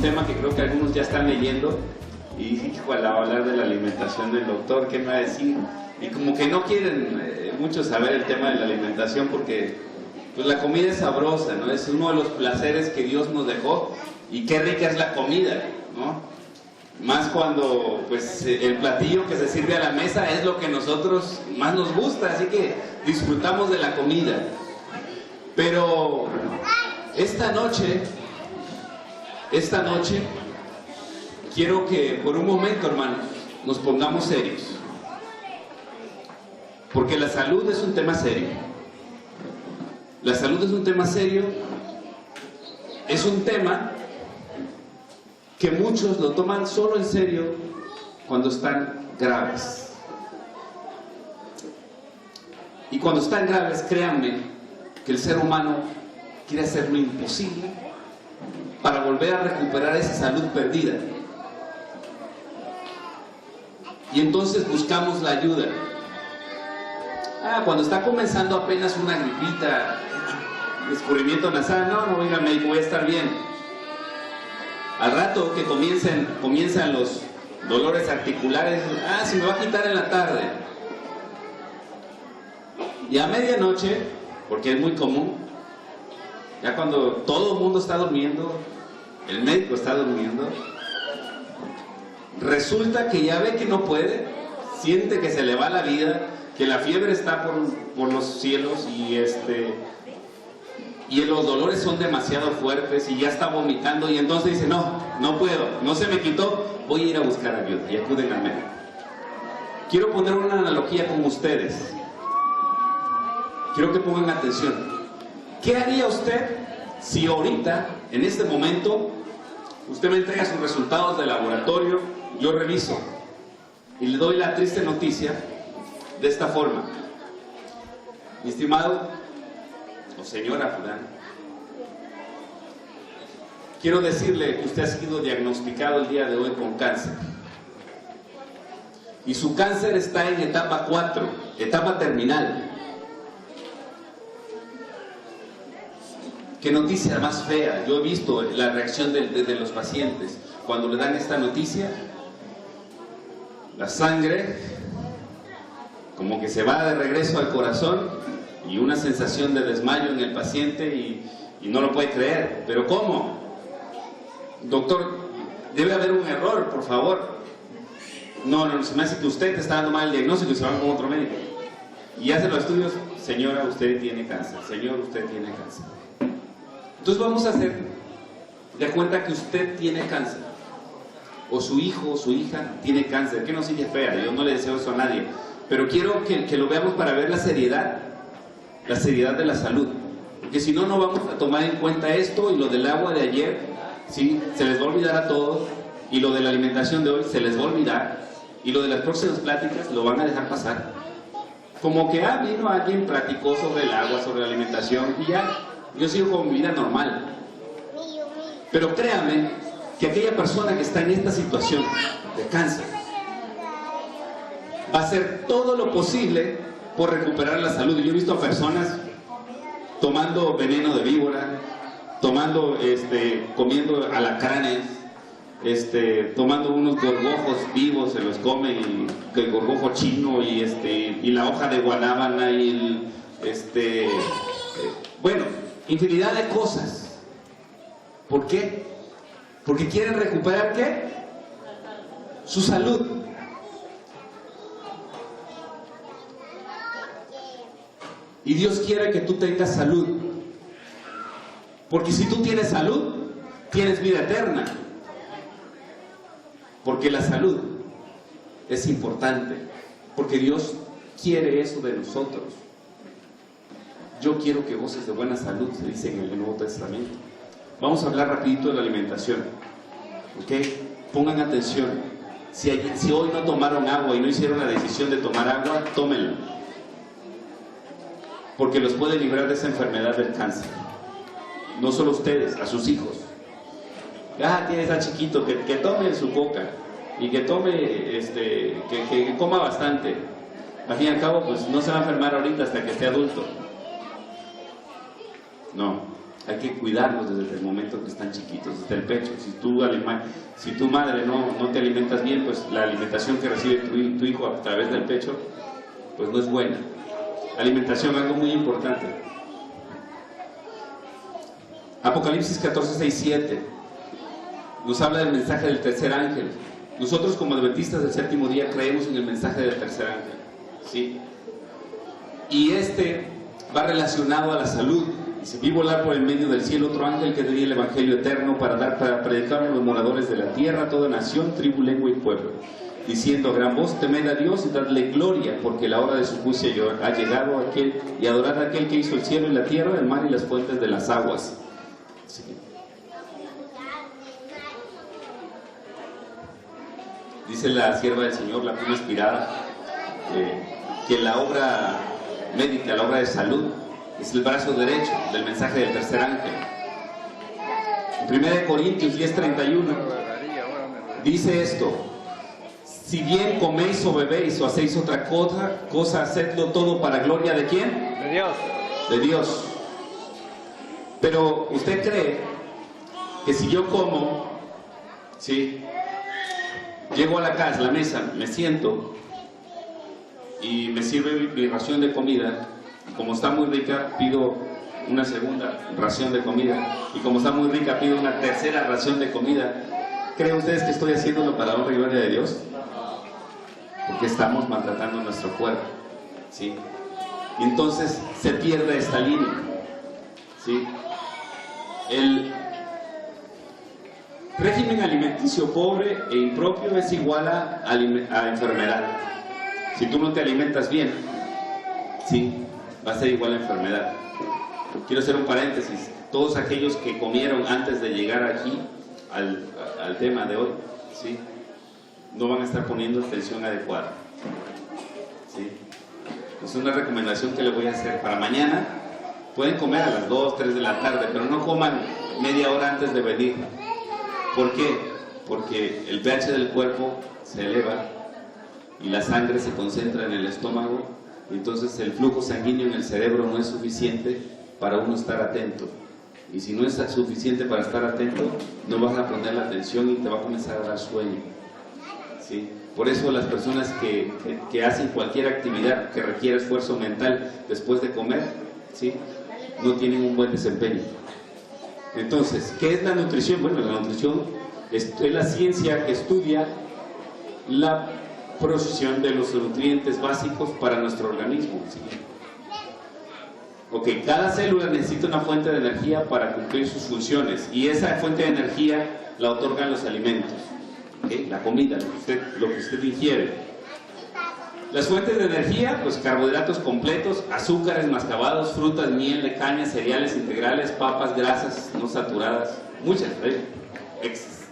tema que creo que algunos ya están leyendo y dicen que va a hablar de la alimentación del doctor, ¿qué me va a decir? Y como que no quieren mucho saber el tema de la alimentación porque pues la comida es sabrosa, ¿no? Es uno de los placeres que Dios nos dejó y qué rica es la comida, ¿no? Más cuando pues el platillo que se sirve a la mesa es lo que a nosotros más nos gusta, así que disfrutamos de la comida. Pero esta noche quiero que por un momento, hermanos, nos pongamos serios. Porque la salud es un tema serio. La salud es un tema serio. Es un tema que muchos lo toman solo en serio cuando están graves. Y cuando están graves, créanme que el ser humano quiere hacer lo imposible para volver a recuperar esa salud perdida. Y entonces buscamos la ayuda. Cuando está comenzando apenas una gripita, escurrimiento nasal, no voy a ir al médico, voy a estar bien. Al rato que comienzan los dolores articulares, se me va a quitar en la tarde. Y a medianoche, porque es muy común, ya cuando todo el mundo está durmiendo, el médico está durmiendo, resulta que ya ve que no puede, siente que se le va la vida, que la fiebre está por los cielos y los dolores son demasiado fuertes y ya está vomitando y entonces dice, no puedo, no se me quitó, voy a ir a buscar ayuda y acuden al médico. Quiero poner una analogía con ustedes. Quiero que pongan atención. ¿Qué haría usted si ahorita, en este momento, usted me entrega sus resultados de laboratorio, yo reviso y le doy la triste noticia de esta forma? Mi estimado o señora fulana, quiero decirle que usted ha sido diagnosticado el día de hoy con cáncer. Y su cáncer está en etapa 4, etapa terminal. Qué noticia más fea. Yo he visto la reacción de los pacientes cuando le dan esta noticia. La sangre como que se va de regreso al corazón y una sensación de desmayo en el paciente y no lo puede creer. ¿Pero cómo? Doctor, debe haber un error, por favor. No, se me hace que usted está dando mal el diagnóstico y se va con otro médico. Y hace los estudios, señora, usted tiene cáncer, señor, usted tiene cáncer. Entonces vamos a hacer de cuenta que usted tiene cáncer, o su hijo o su hija tiene cáncer, que no sigue fea, yo no le deseo eso a nadie, pero quiero que lo veamos para ver la seriedad de la salud, porque si no, no vamos a tomar en cuenta esto y lo del agua de ayer, ¿sí? Se les va a olvidar a todos, y lo de la alimentación de hoy se les va a olvidar, y lo de las próximas pláticas lo van a dejar pasar, como que vino alguien, platicó sobre el agua, sobre la alimentación, y ya, yo sigo con mi vida normal. Pero créanme que aquella persona que está en esta situación de cáncer va a hacer todo lo posible por recuperar la salud. Yo he visto a personas tomando veneno de víbora, comiendo alacranes, tomando unos gorgojos vivos, se los comen, y el gorgojo chino y la hoja de guanábana y infinidad de cosas. ¿Por qué? Porque quieren recuperar ¿qué? Su salud. Y Dios quiere que tú tengas salud. Porque si tú tienes salud, tienes vida eterna. Porque la salud es importante. Porque Dios quiere eso de nosotros. Yo quiero que goces de buena salud, se dice en el Nuevo Testamento. Vamos a hablar rapidito de la alimentación. ¿Ok? Pongan atención. Si hoy no tomaron agua y no hicieron la decisión de tomar agua, tómenla. Porque los puede librar de esa enfermedad del cáncer. No solo ustedes, a sus hijos. Tienes a chiquito, que tome su coca. Y que tome, que coma bastante. Al fin y al cabo, pues no se va a enfermar ahorita hasta que esté adulto. No. Hay que cuidarlos desde el momento que están chiquitos, desde el pecho. Si tu madre no te alimentas bien, pues la alimentación que recibe tu hijo a través del pecho, pues no es buena. Alimentación, algo muy importante. Apocalipsis 14, 6, 7 nos habla del mensaje del tercer ángel. Nosotros como adventistas del séptimo día creemos en el mensaje del tercer ángel, ¿sí? Y este va relacionado a la salud. Dice: vi volar por el medio del cielo otro ángel que tenía el evangelio eterno para predicar a los moradores de la tierra, toda nación, tribu, lengua y pueblo, diciendo a gran voz: temed a Dios y dadle gloria, porque la hora de su juicio ha llegado a aquel, y adorad a aquel que hizo el cielo y la tierra, el mar y las fuentes de las aguas. Sí. Dice la sierva del Señor, la pluma inspirada, que la obra médica, la obra de salud, es el brazo derecho del mensaje del tercer ángel. En 1 Corintios 10:31 dice esto: si bien coméis o bebéis o hacéis otra cosa, hacedlo todo para gloria ¿de quién? De Dios. De Dios. Pero usted cree que si yo como, ¿sí?, llego a la casa, a la mesa, me siento y me sirve mi ración de comida, y como está muy rica pido una segunda ración de comida, y como está muy rica pido una tercera ración de comida, ¿creen ustedes que estoy haciéndolo para honra y gloria de Dios? Porque estamos maltratando nuestro cuerpo, ¿sí? Y entonces se pierde esta línea, ¿sí? El régimen alimenticio pobre e impropio es igual a enfermedad. Si tú no te alimentas bien, sí, va a ser igual a enfermedad. Quiero hacer un paréntesis: todos aquellos que comieron antes de llegar aquí al tema de hoy, ¿sí?, no van a estar poniendo atención adecuada, ¿sí? Es una recomendación que les voy a hacer para mañana. Pueden comer a las 2, 3 de la tarde, pero no coman media hora antes de venir. ¿Por qué? Porque el pH del cuerpo se eleva y la sangre se concentra en el estómago, y entonces el flujo sanguíneo en el cerebro no es suficiente para uno estar atento. Y si no es suficiente para estar atento, no vas a poner la atención y te va a comenzar a dar sueño, ¿sí? Por eso las personas que hacen cualquier actividad que requiere esfuerzo mental después de comer, ¿sí?, no tienen un buen desempeño. Entonces, ¿qué es la nutrición? Bueno, la nutrición es la ciencia que estudia la procesión de los nutrientes básicos para nuestro organismo, ¿sí? Ok, cada célula necesita una fuente de energía para cumplir sus funciones, y esa fuente de energía la otorgan los alimentos, ¿okay? La comida, lo que usted ingiere. Las fuentes de energía, pues carbohidratos completos, azúcares mascabados, frutas, miel, caña, cereales integrales, papas, grasas no saturadas, muchas,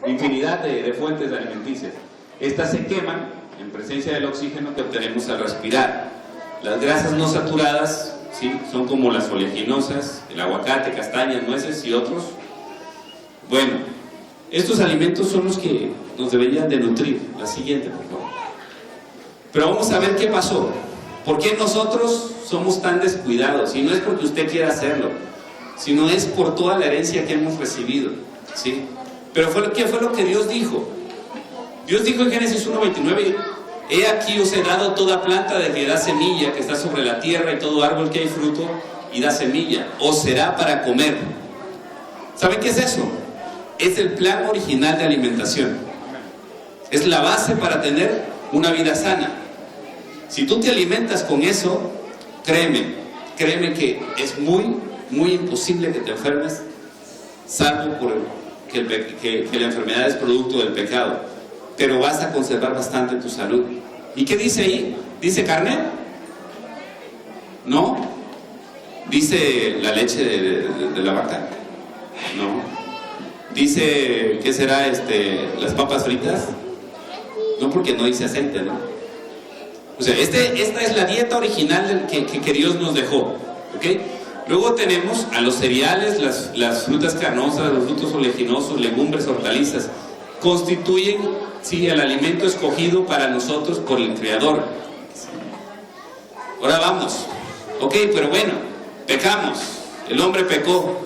infinidad de fuentes alimenticias. Estas se queman en presencia del oxígeno que obtenemos al respirar. Las grasas no saturadas, ¿sí?, son como las oleaginosas, el aguacate, castañas, nueces y otros. Bueno, estos alimentos son los que nos deberían de nutrir. La siguiente, por favor. Pero vamos a ver qué pasó. ¿Por qué nosotros somos tan descuidados? Y no es porque usted quiera hacerlo, sino es por toda la herencia que hemos recibido, ¿sí? Pero ¿qué fue lo que Dios dijo? Dios dijo en Génesis 1:29: he aquí os he dado toda planta de que da semilla, que está sobre la tierra, y todo árbol que hay fruto y da semilla, os será para comer. ¿Saben qué es eso? Es el plan original de alimentación. Es la base para tener una vida sana. Si tú te alimentas con eso, créeme que es muy imposible que te enfermes, salvo por que la enfermedad es producto del pecado, pero vas a conservar bastante tu salud. ¿Y qué dice ahí? ¿Dice carne? ¿No? ¿Dice la leche de la vaca? No. ¿Dice, qué será, las papas fritas? No, porque no dice aceite, ¿no? O sea, esta es la dieta original que Dios nos dejó, ¿ok? Luego tenemos a los cereales, las frutas carnosas, los frutos oleaginosos, legumbres, hortalizas. Constituyen, sí, el alimento escogido para nosotros por el Creador. Ahora vamos, ok, pero bueno, pecamos, el hombre pecó.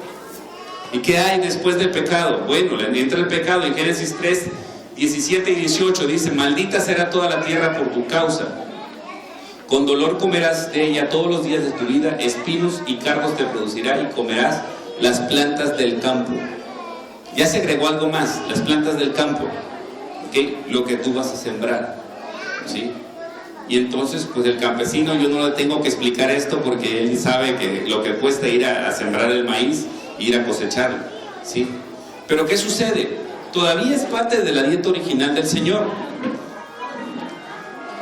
¿Y qué hay después del pecado? Bueno, entra el pecado. En Génesis 3, 17 y 18 dice: maldita será toda la tierra por tu causa. Con dolor comerás de ella todos los días de tu vida, espinos y cardos te producirá, y comerás las plantas del campo. Ya se agregó algo más, las plantas del campo, ¿okay? Lo que tú vas a sembrar, ¿sí? Y entonces, pues el campesino, yo no le tengo que explicar esto porque él sabe que lo que cuesta ir a sembrar el maíz, ir a cosecharlo, ¿sí? Pero ¿qué sucede? Todavía es parte de la dieta original del Señor.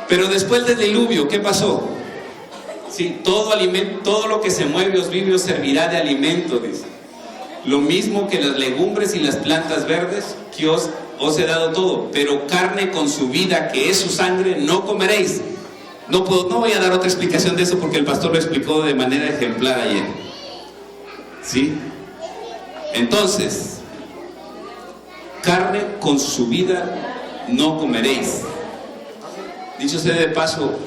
Pero después del diluvio, ¿qué pasó? Sí, todo lo que se mueve os vive os servirá de alimento, dice. Lo mismo que las legumbres y las plantas verdes, que os he dado todo, pero carne con su vida, que es su sangre, no comeréis. No voy a dar otra explicación de eso porque el pastor lo explicó de manera ejemplar ayer. ¿Sí? Entonces, carne con su vida no comeréis. Dicho sea de paso,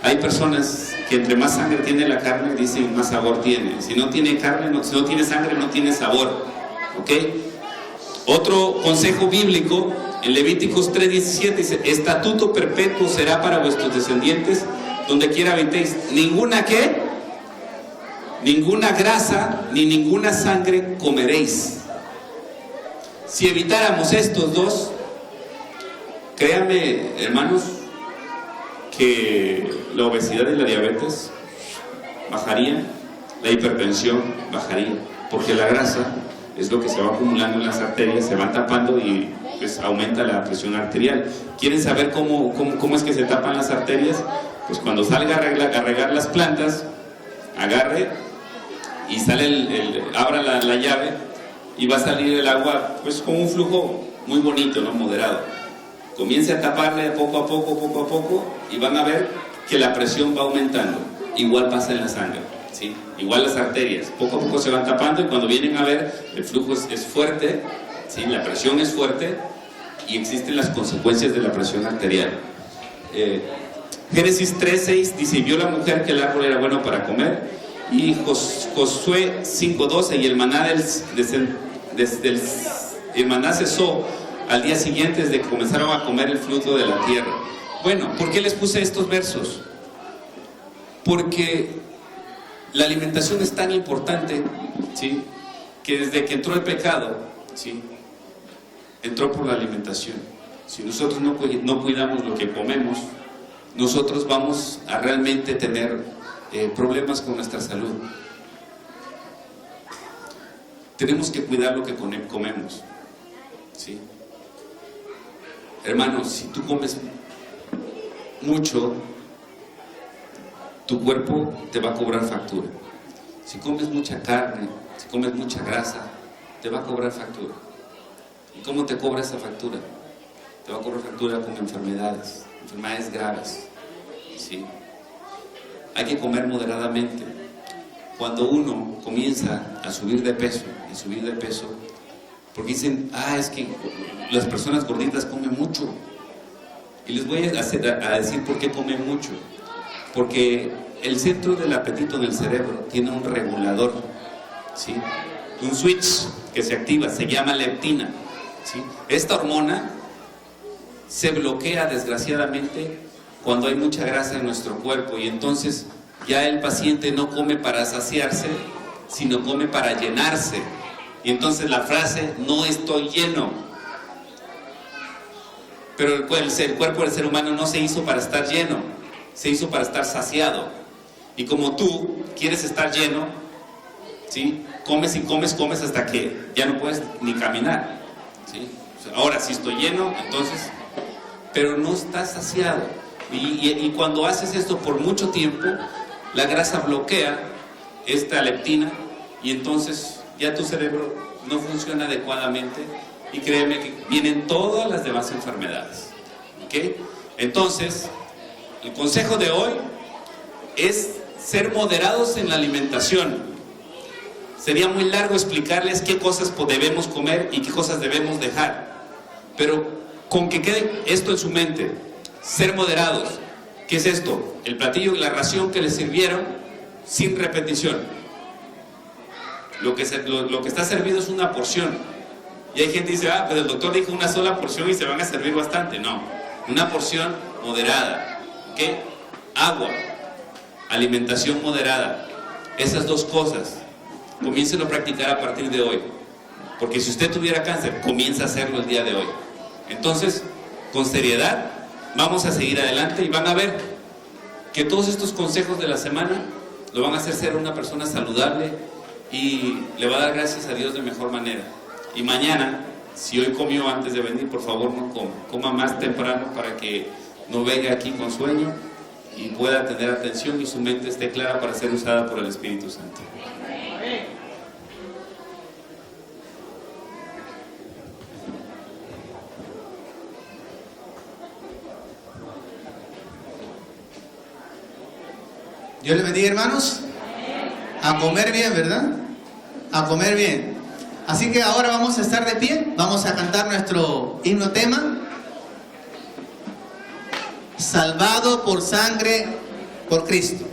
hay personas que entre más sangre tiene la carne, dicen más sabor tiene. Si no tiene carne, si no tiene sangre, no tiene sabor. ¿Ok? Otro consejo bíblico, en Levíticos 3:17 dice: estatuto perpetuo será para vuestros descendientes, donde quiera habitéis. ¿Ninguna qué? Ninguna grasa ni ninguna sangre comeréis. Si evitáramos estos dos, créanme, hermanos, que la obesidad y la diabetes bajarían, la hipertensión bajaría, porque la grasa es lo que se va acumulando en las arterias, se van tapando y pues aumenta la presión arterial. ¿Quieren saber cómo es que se tapan las arterias? Pues cuando salga a regar las plantas, agarre y sale abra la llave y va a salir el agua pues con un flujo muy bonito, ¿no? Moderado. Comience a taparle poco a poco y van a ver que la presión va aumentando. Igual pasa en la sangre, ¿sí? Igual las arterias, poco a poco se van tapando y cuando vienen a ver, el flujo es fuerte, ¿sí? La presión es fuerte y existen las consecuencias de la presión arterial. Génesis 3:6 dice: y vio la mujer que el árbol era bueno para comer. Y Josué 5:12: y el maná el maná cesó al día siguiente desde que comenzaron a comer el fruto de la tierra. Bueno, ¿por qué les puse estos versos? Porque la alimentación es tan importante, ¿sí? Que desde que entró el pecado, ¿sí? Entró por la alimentación. Si nosotros no cuidamos lo que comemos, nosotros vamos a realmente tener problemas con nuestra salud. Tenemos que cuidar lo que comemos, ¿sí? Hermanos, si tú comes mucho, tu cuerpo te va a cobrar factura. Si comes mucha carne, si comes mucha grasa, te va a cobrar factura. ¿Y cómo te cobra esa factura? Te va a cobrar factura con enfermedades graves, ¿sí? Hay que comer moderadamente. Cuando uno comienza a subir de peso, porque dicen: es que las personas gorditas comen mucho. Y les voy a decir por qué comen mucho. Porque el centro del apetito del cerebro tiene un regulador, ¿sí? Un switch que se activa, se llama leptina, ¿sí? Esta hormona se bloquea desgraciadamente cuando hay mucha grasa en nuestro cuerpo, y entonces ya el paciente no come para saciarse, sino come para llenarse. Y entonces la frase: no estoy lleno. Pero el cuerpo del ser humano no se hizo para estar lleno, se hizo para estar saciado. Y como tú quieres estar lleno, ¿sí? Comes y comes hasta que ya no puedes ni caminar, ¿sí? Ahora sí estoy lleno, entonces, pero no estás saciado. Y cuando haces esto por mucho tiempo, la grasa bloquea esta leptina y entonces ya tu cerebro no funciona adecuadamente, y créeme que vienen todas las demás enfermedades, ¿ok? Entonces, el consejo de hoy es ser moderados en la alimentación. Sería muy largo explicarles qué cosas debemos comer y qué cosas debemos dejar, pero con que quede esto en su mente: ser moderados. ¿Qué es esto? El platillo y la ración que les sirvieron sin repetición. Lo que está servido es una porción. Y hay gente que dice, pues el doctor dijo una sola porción y se van a servir bastante. No, una porción moderada. ¿Qué? Agua, alimentación moderada. Esas dos cosas, comiencen a practicar a partir de hoy. Porque si usted tuviera cáncer, comienza a hacerlo el día de hoy. Entonces, con seriedad, vamos a seguir adelante y van a ver que todos estos consejos de la semana lo van a hacer ser una persona saludable y le va a dar gracias a Dios de mejor manera. Y mañana, si hoy comió antes de venir, por favor no coma más temprano para que no venga aquí con sueño y pueda tener atención y su mente esté clara para ser usada por el Espíritu Santo. Dios les bendiga, hermanos. A comer bien, ¿verdad? A comer bien. Así que ahora vamos a estar de pie. Vamos a cantar nuestro himno tema. Salvado por sangre, por Cristo.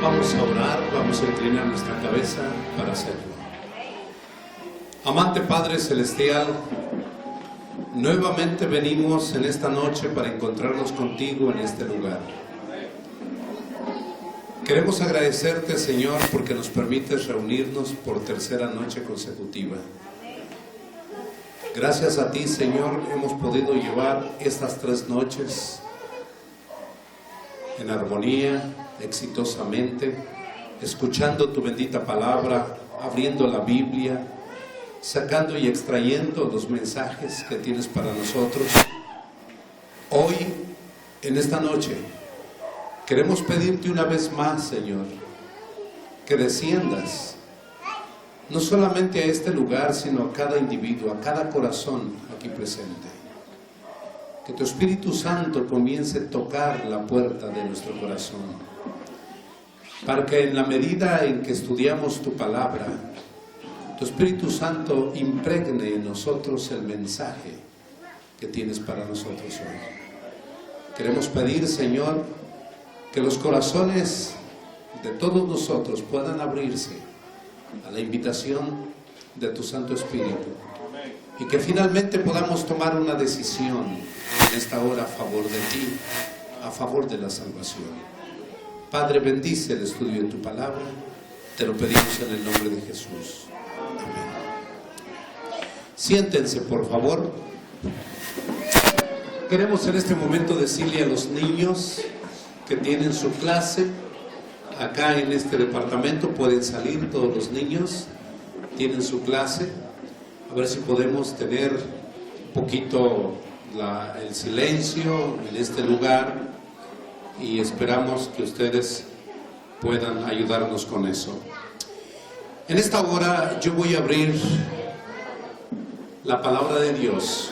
Vamos a orar, vamos a inclinar nuestra cabeza para hacerlo. Amante Padre Celestial, nuevamente venimos en esta noche para encontrarnos contigo en este lugar. Queremos agradecerte, Señor, porque nos permites reunirnos por tercera noche consecutiva. Gracias a ti, Señor, hemos podido llevar estas 3 noches en armonía, exitosamente, escuchando tu bendita palabra, abriendo la Biblia, sacando y extrayendo los mensajes que tienes para nosotros. Hoy, en esta noche, queremos pedirte una vez más, Señor, que desciendas, no solamente a este lugar, sino a cada individuo, a cada corazón aquí presente. Que tu Espíritu Santo comience a tocar la puerta de nuestro corazón, para que en la medida en que estudiamos tu palabra, tu Espíritu Santo impregne en nosotros el mensaje que tienes para nosotros hoy. Queremos pedir, Señor, que los corazones de todos nosotros puedan abrirse a la invitación de tu Santo Espíritu, y que finalmente podamos tomar una decisión en esta hora a favor de ti, a favor de la salvación. Padre, bendice el estudio de tu palabra, te lo pedimos en el nombre de Jesús. Amén. Siéntense, por favor. Queremos en este momento decirle a los niños que tienen su clase, acá en este departamento pueden salir todos los niños, tienen su clase, a ver si podemos tener un poquito el silencio en este lugar y esperamos que ustedes puedan ayudarnos con eso. En esta hora yo voy a abrir la palabra de Dios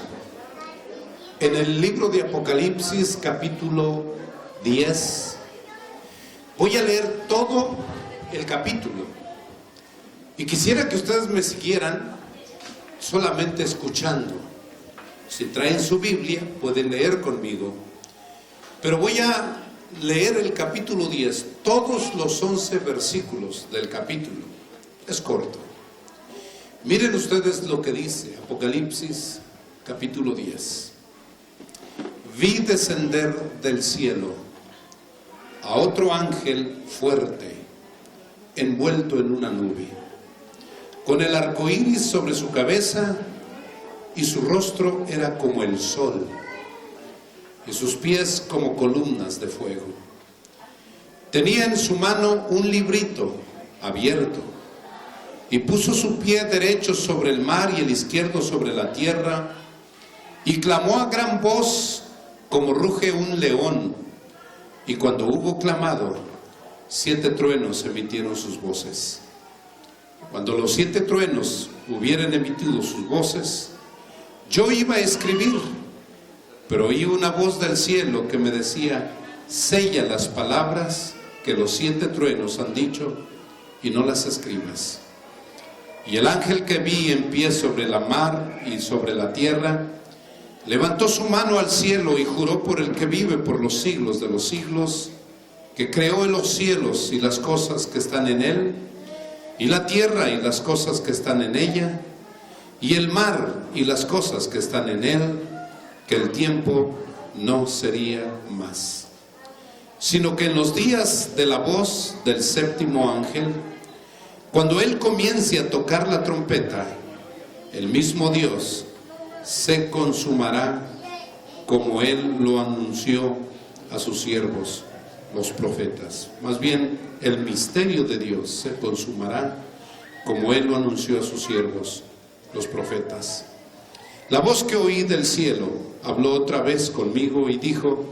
en el libro de Apocalipsis, capítulo 10. Voy a leer todo el capítulo y quisiera que ustedes me siguieran solamente escuchando. Si traen su Biblia pueden leer conmigo, pero voy a leer el capítulo 10, todos los 11 versículos del capítulo. Es corto. Miren ustedes lo que dice Apocalipsis capítulo 10. Vi descender del cielo a otro ángel fuerte, envuelto en una nube, con el arco iris sobre su cabeza, y su rostro era como el sol, y sus pies como columnas de fuego. Tenía en su mano un librito abierto, y puso su pie derecho sobre el mar y el izquierdo sobre la tierra, y clamó a gran voz como ruge un león. Y cuando hubo clamado, 7 truenos emitieron sus voces. Cuando los 7 truenos hubieran emitido sus voces, yo iba a escribir, pero oí una voz del cielo que me decía: sella las palabras que los 7 truenos han dicho y no las escribas. Y el ángel que vi en pie sobre la mar y sobre la tierra levantó su mano al cielo y juró por el que vive por los siglos de los siglos, que creó los cielos y las cosas que están en él, y la tierra y las cosas que están en ella, y el mar y las cosas que están en él, que el tiempo no sería más, sino que en los días de la voz del 7º ángel, cuando él comience a tocar la trompeta, el mismo Dios se consumará como él lo anunció a sus siervos, los profetas. Más bien, el misterio de Dios se consumará como él lo anunció a sus siervos, los profetas. La voz que oí del cielo habló otra vez conmigo y dijo: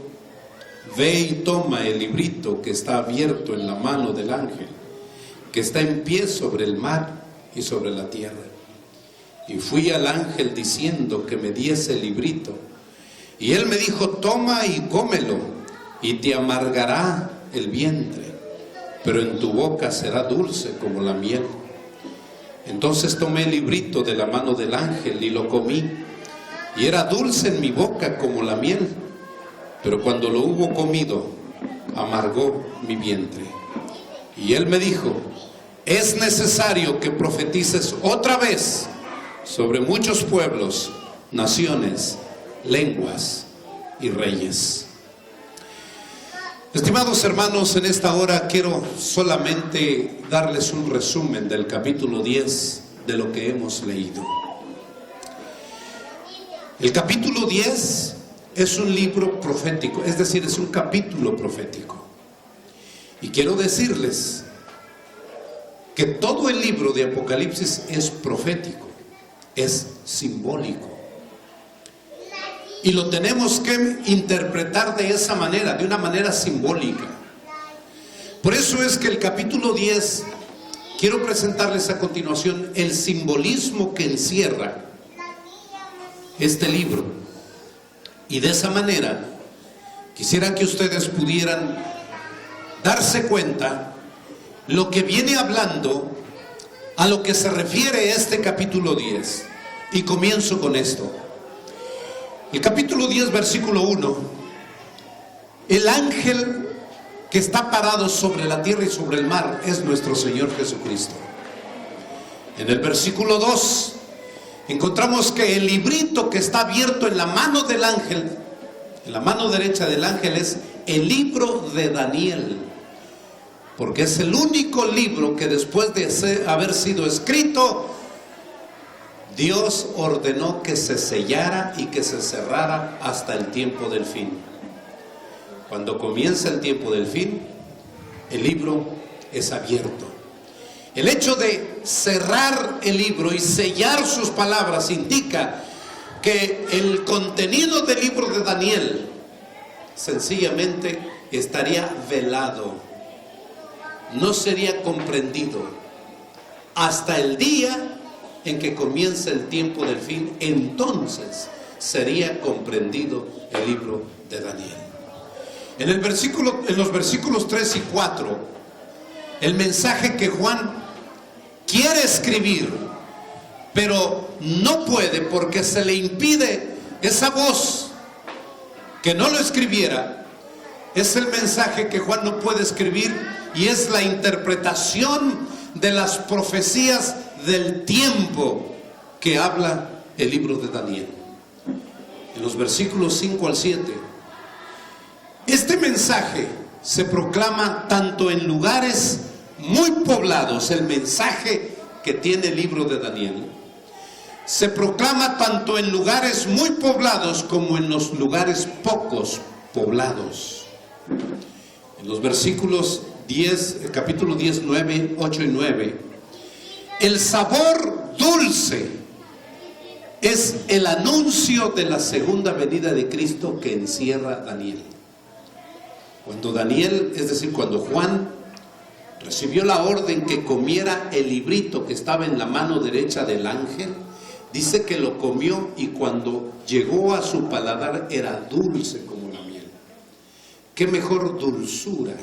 ve y toma el librito que está abierto en la mano del ángel, que está en pie sobre el mar y sobre la tierra. Y fui al ángel diciendo que me diese el librito, y él me dijo: toma y cómelo, y te amargará el vientre, pero en tu boca será dulce como la miel. Entonces tomé el librito de la mano del ángel y lo comí, y era dulce en mi boca como la miel, pero cuando lo hubo comido, amargó mi vientre. Y él me dijo: es necesario que profetices otra vez sobre muchos pueblos, naciones, lenguas y reyes. Estimados hermanos, en esta hora quiero solamente darles un resumen del capítulo 10 de lo que hemos leído. El capítulo 10 es un libro profético, es decir, es un capítulo profético. Y quiero decirles que todo el libro de Apocalipsis es profético, es simbólico. Y lo tenemos que interpretar de esa manera, de una manera simbólica. Por eso es que el capítulo 10, quiero presentarles a continuación el simbolismo que encierra este libro. Y de esa manera, quisiera que ustedes pudieran darse cuenta lo que viene hablando, a lo que se refiere este capítulo 10. Y comienzo con esto. El capítulo 10, versículo 1. El ángel que está parado sobre la tierra y sobre el mar es nuestro Señor Jesucristo. En el versículo 2 encontramos que el librito que está abierto en la mano del ángel, en la mano derecha del ángel, es el libro de Daniel, porque es el único libro que después de haber sido escrito Dios ordenó que se sellara y que se cerrara hasta el tiempo del fin. Cuando comienza el tiempo del fin, el libro es abierto. El hecho de cerrar el libro y sellar sus palabras indica que el contenido del libro de Daniel sencillamente estaría velado, no sería comprendido hasta el día en que comience el tiempo del fin. Entonces sería comprendido el libro de Daniel. En los versículos 3 y 4, el mensaje que Juan quiere escribir, pero no puede porque se le impide esa voz que no lo escribiera, es el mensaje que Juan no puede escribir, y es la interpretación de las profecías del tiempo que habla el libro de Daniel. En los versículos 5 al 7, este mensaje se proclama tanto en lugares muy poblados. El mensaje que tiene el libro de Daniel se proclama tanto en lugares muy poblados como en los lugares pocos poblados. En los versículos 10, capítulo 10, 9, 8 y 9, el sabor dulce es el anuncio de la segunda venida de Cristo que encierra Daniel. Cuando Daniel, es decir, cuando Juan recibió la orden que comiera el librito que estaba en la mano derecha del ángel, dice que lo comió y cuando llegó a su paladar era dulce como la miel. ¿Qué mejor dulzura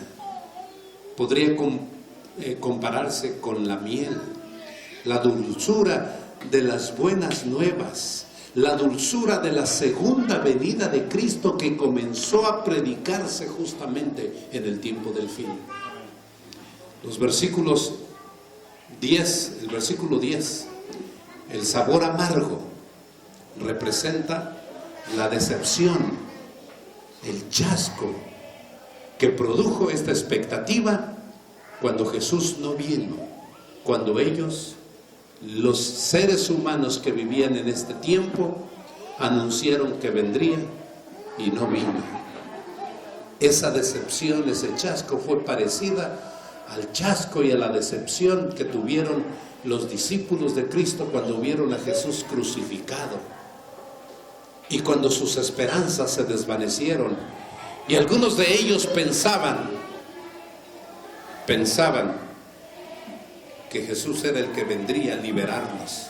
podría compararse con la miel? La dulzura de las buenas nuevas, la dulzura de la segunda venida de Cristo que comenzó a predicarse justamente en el tiempo del fin. Los versículos 10, el versículo 10, el sabor amargo representa la decepción, el chasco que produjo esta expectativa cuando Jesús no vino, cuando ellos, los seres humanos que vivían en este tiempo, anunciaron que vendría y no vino. Esa decepción, ese chasco fue parecida al chasco y a la decepción que tuvieron los discípulos de Cristo cuando vieron a Jesús crucificado y cuando sus esperanzas se desvanecieron, y algunos de ellos pensaban que Jesús era el que vendría a liberarnos.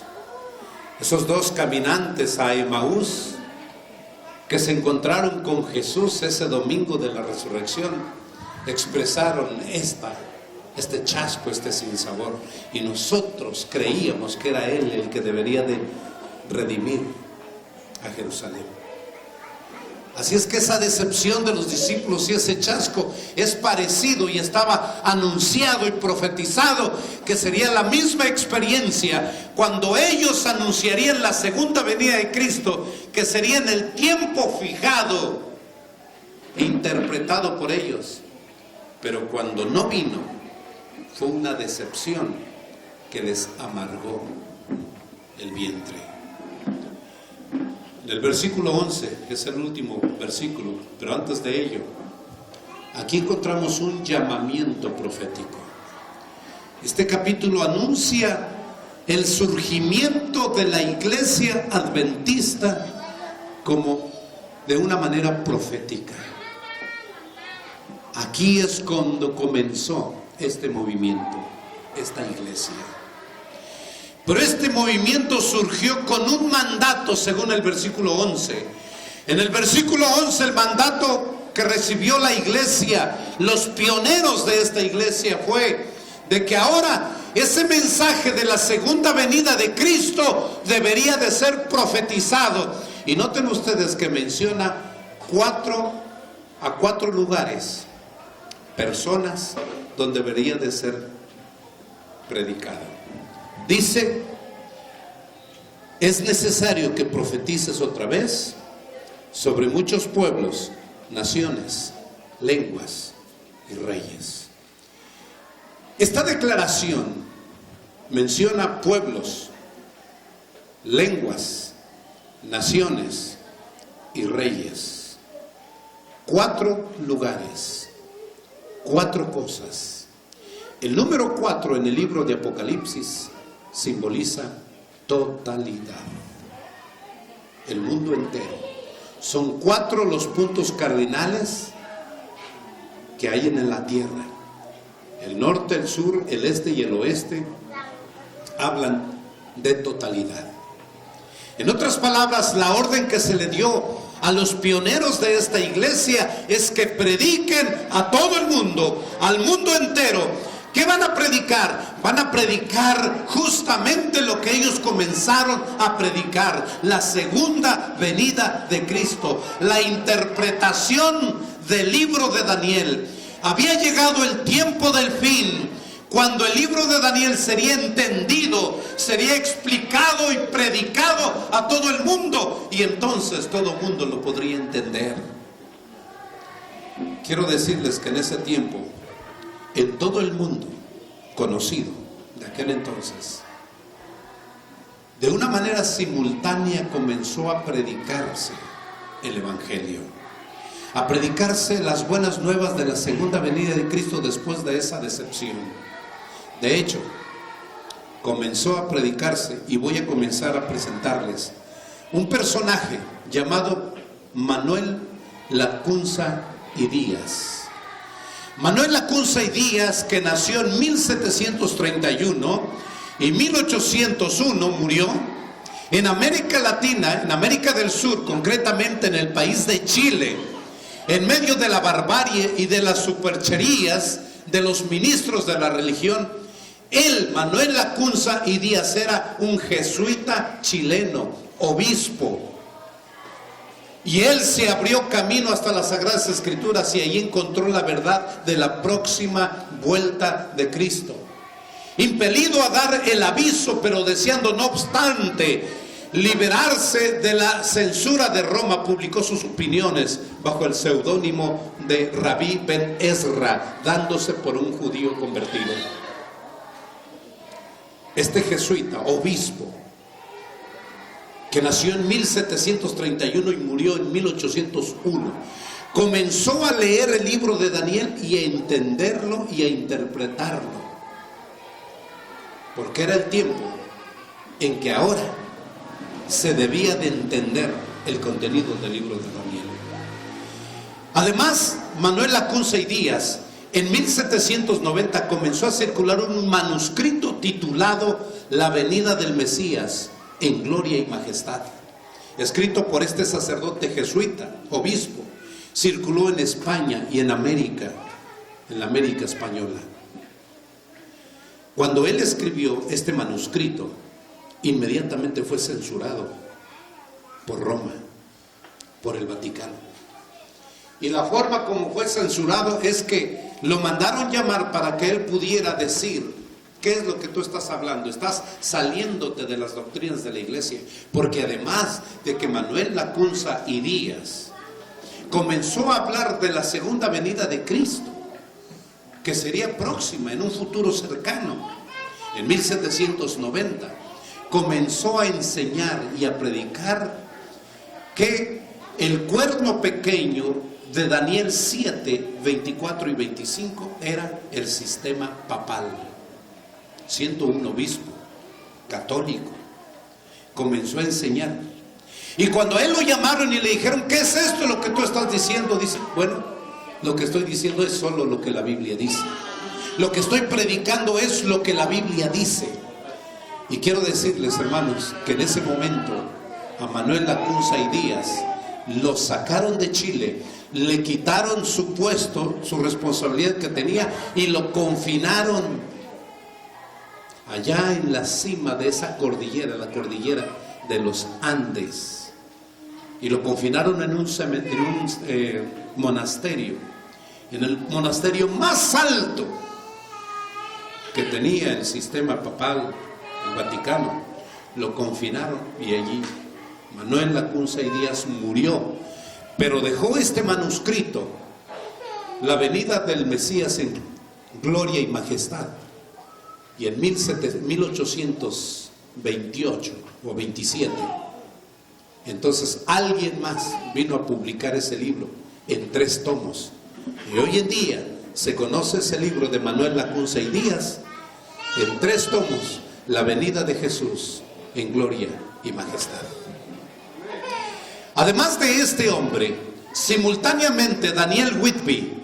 Esos dos caminantes a Emaús que se encontraron con Jesús ese domingo de la resurrección expresaron este chasco, este sinsabor, y nosotros creíamos que era Él el que debería de redimir a Jerusalén. Así es que esa decepción de los discípulos y ese chasco es parecido, y estaba anunciado y profetizado que sería la misma experiencia cuando ellos anunciarían la segunda venida de Cristo, que sería en el tiempo fijado e interpretado por ellos. Pero cuando no vino, fue una decepción que les amargó el vientre. En el versículo 11, que es el último versículo, pero antes de ello, aquí encontramos un llamamiento profético. Este capítulo anuncia el surgimiento de la iglesia adventista como de una manera profética. Aquí es cuando comenzó este movimiento, esta iglesia. Pero este movimiento surgió con un mandato, según el versículo 11. En el versículo 11, el mandato que recibió la iglesia, los pioneros de esta iglesia, fue de que ahora ese mensaje de la segunda venida de Cristo debería de ser profetizado. Y noten ustedes que menciona a cuatro lugares, personas donde debería de ser predicado. Dice, es necesario que profetices otra vez sobre muchos pueblos, naciones, lenguas y reyes. Esta declaración menciona pueblos, lenguas, naciones y reyes. 4 lugares, 4 cosas. El número 4 en el libro de Apocalipsis simboliza totalidad. El mundo entero. Son 4 los puntos cardinales que hay en la tierra. El norte, el sur, el este y el oeste hablan de totalidad. En otras palabras, la orden que se le dio a los pioneros de esta iglesia es que prediquen a todo el mundo, al mundo entero. ¿Qué van a predicar? Van a predicar justamente lo que ellos comenzaron a predicar: la segunda venida de Cristo, la interpretación del libro de Daniel. Había llegado el tiempo del fin, cuando el libro de Daniel sería entendido, sería explicado y predicado a todo el mundo, y entonces todo el mundo lo podría entender. Quiero decirles que en ese tiempo, en todo el mundo conocido de aquel entonces, de una manera simultánea comenzó a predicarse el Evangelio, a predicarse las buenas nuevas de la segunda venida de Cristo después de esa decepción. De hecho, comenzó a predicarse, y voy a comenzar a presentarles un personaje llamado Manuel Lacunza y Díaz. Manuel Lacunza y Díaz, que nació en 1731 y 1801 murió en América Latina, en América del Sur, concretamente en el país de Chile, en medio de la barbarie y de las supercherías de los ministros de la religión. Él, Manuel Lacunza y Díaz, era un jesuita chileno, obispo, y él se abrió camino hasta las Sagradas Escrituras, y allí encontró la verdad de la próxima vuelta de Cristo. Impelido a dar el aviso, pero deseando no obstante liberarse de la censura de Roma, publicó sus opiniones bajo el seudónimo de Rabí Ben Ezra, dándose por un judío convertido. Este jesuita, obispo, que nació en 1731 y murió en 1801, comenzó a leer el libro de Daniel y a entenderlo y a interpretarlo, porque era el tiempo en que ahora se debía de entender el contenido del libro de Daniel. Además, Manuel Lacunza y Díaz, en 1790 comenzó a circular un manuscrito titulado La venida del Mesías en gloria y majestad, escrito por este sacerdote jesuita, obispo. Circuló en España y en la América española. Cuando él escribió este manuscrito, inmediatamente fue censurado por Roma, por el Vaticano. Y la forma como fue censurado es que lo mandaron llamar para que él pudiera decir: ¿qué es lo que tú estás hablando? Estás saliéndote de las doctrinas de la iglesia. Porque además de que Manuel Lacunza y Díaz comenzó a hablar de la segunda venida de Cristo, que sería próxima en un futuro cercano, en 1790, comenzó a enseñar y a predicar que el cuerno pequeño de Daniel 7, 24 y 25 era el sistema papal. Siendo un obispo católico, comenzó a enseñar. Y cuando a él lo llamaron y le dijeron: ¿qué es esto lo que tú estás diciendo? Dice: bueno, lo que estoy diciendo es solo lo que la Biblia dice. Lo que estoy predicando es lo que la Biblia dice. Y quiero decirles, hermanos, que en ese momento a Manuel Lacunza y Díaz lo sacaron de Chile, le quitaron su puesto, su responsabilidad que tenía, y lo confinaron allá en la cima de esa cordillera, la cordillera de los Andes, y lo confinaron en un monasterio, en el monasterio más alto que tenía el sistema papal, el Vaticano. Lo confinaron, y allí Manuel Lacunza y Díaz murió, pero dejó este manuscrito, La venida del Mesías en gloria y majestad. Y en 1828 o 27. Entonces alguien más vino a publicar ese libro en 3 tomos. Y hoy en día se conoce ese libro de Manuel Lacunza y Díaz en 3 tomos, la venida de Jesús en gloria y majestad. Además de este hombre, simultáneamente Daniel Whitby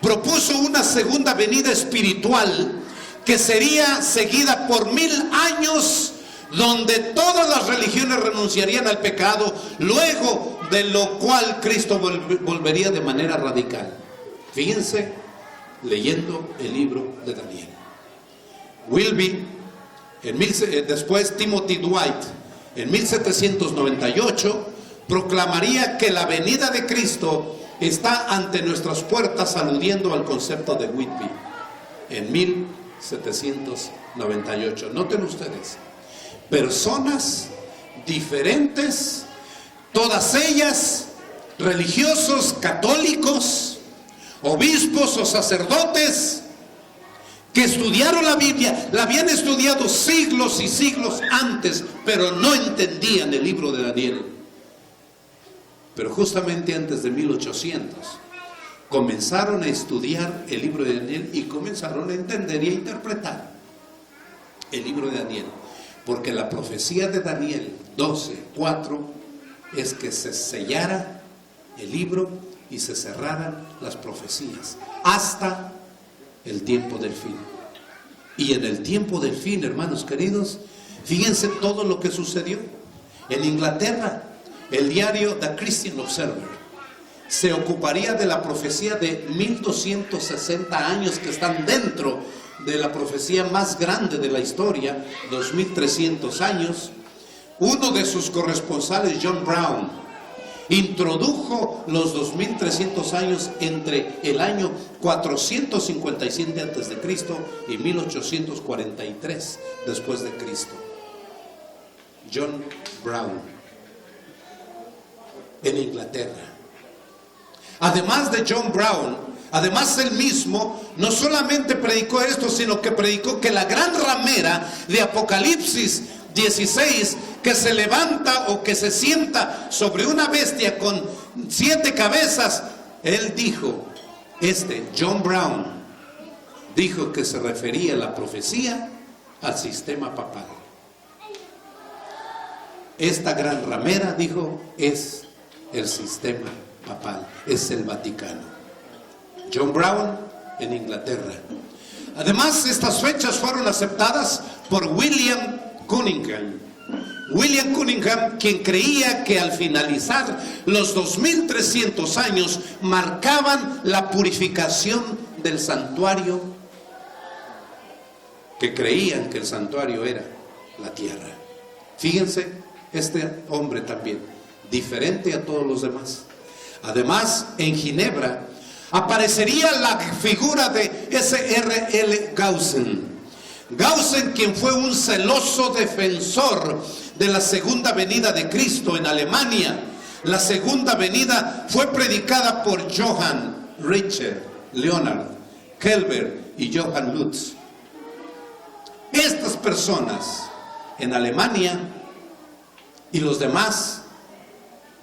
propuso una segunda venida espiritual que sería seguida por 1000 años, donde todas las religiones renunciarían al pecado, luego de lo cual Cristo volvería de manera radical. Fíjense, leyendo el libro de Daniel. Whitby, después Timothy Dwight, en 1798, proclamaría que la venida de Cristo está ante nuestras puertas, aludiendo al concepto de Whitby, en 1798. Noten ustedes, personas diferentes, todas ellas religiosos, católicos, obispos o sacerdotes, que estudiaron la Biblia, la habían estudiado siglos y siglos antes, pero no entendían el libro de Daniel. Pero justamente antes de 1800 comenzaron a estudiar el libro de Daniel y comenzaron a entender y a interpretar el libro de Daniel, porque la profecía de Daniel 12:4 es que se sellara el libro y se cerraran las profecías hasta el tiempo del fin. Y en el tiempo del fin, hermanos queridos, fíjense todo lo que sucedió. En Inglaterra, el diario The Christian Observer se ocuparía de la profecía de 1260 años que están dentro de la profecía más grande de la historia, 2300 años. Uno de sus corresponsales, John Brown, introdujo los 2300 años entre el año 457 antes de Cristo y 1843 después de Cristo. John Brown, en Inglaterra. Además de John Brown, además él mismo no solamente predicó esto, sino que predicó que la gran ramera de Apocalipsis 16, que se levanta o que se sienta sobre una bestia con 7 cabezas, él dijo, John Brown, dijo que se refería la profecía al sistema papal. Esta gran ramera, dijo, es el sistema papal, es el Vaticano. John Brown, en Inglaterra. Además, estas fechas fueron aceptadas por William Cunningham. William Cunningham, quien creía que al finalizar los 2300 años marcaban la purificación del santuario, que creían que el santuario era la tierra. Fíjense, este hombre también, diferente a todos los demás. Además, en Ginebra aparecería la figura de S.R.L. Gaussen. Gaussen, quien fue un celoso defensor de la segunda venida de Cristo en Alemania. La segunda venida fue predicada por Johann Richard, Leonard, Kelber y Johann Lutz. Estas personas en Alemania y los demás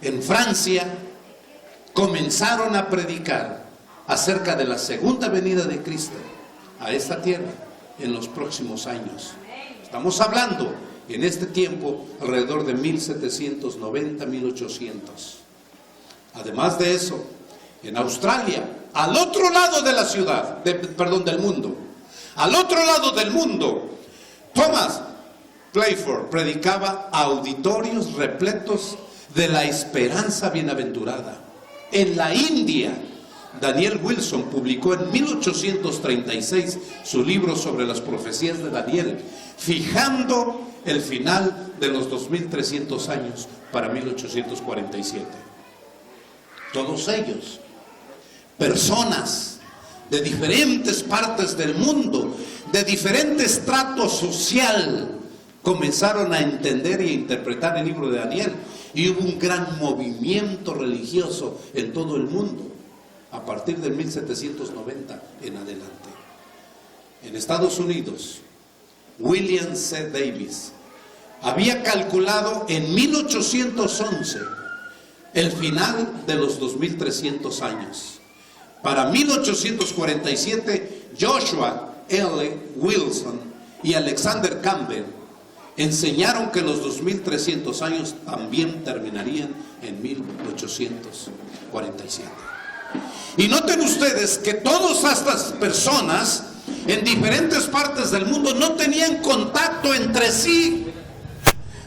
en Francia comenzaron a predicar acerca de la segunda venida de Cristo a esta tierra en los próximos años. Estamos hablando en este tiempo alrededor de 1790, 1800. Además de eso, en Australia, al otro lado de la ciudad, del mundo, al otro lado del mundo, Thomas Playford predicaba a auditorios repletos de la esperanza bienaventurada. En la India, Daniel Wilson publicó en 1836 su libro sobre las profecías de Daniel, fijando el final de los 2300 años para 1847. Todos ellos, personas de diferentes partes del mundo, de diferente estrato social, comenzaron a entender y a interpretar el libro de Daniel, y hubo un gran movimiento religioso en todo el mundo a partir de 1790 en adelante. En Estados Unidos, William C. Davis había calculado en 1811 el final de los 2300 años. Para 1847, Joshua L. Wilson y Alexander Campbell enseñaron que los 2300 años también terminarían en 1847. Y noten ustedes que todas estas personas en diferentes partes del mundo no tenían contacto entre sí.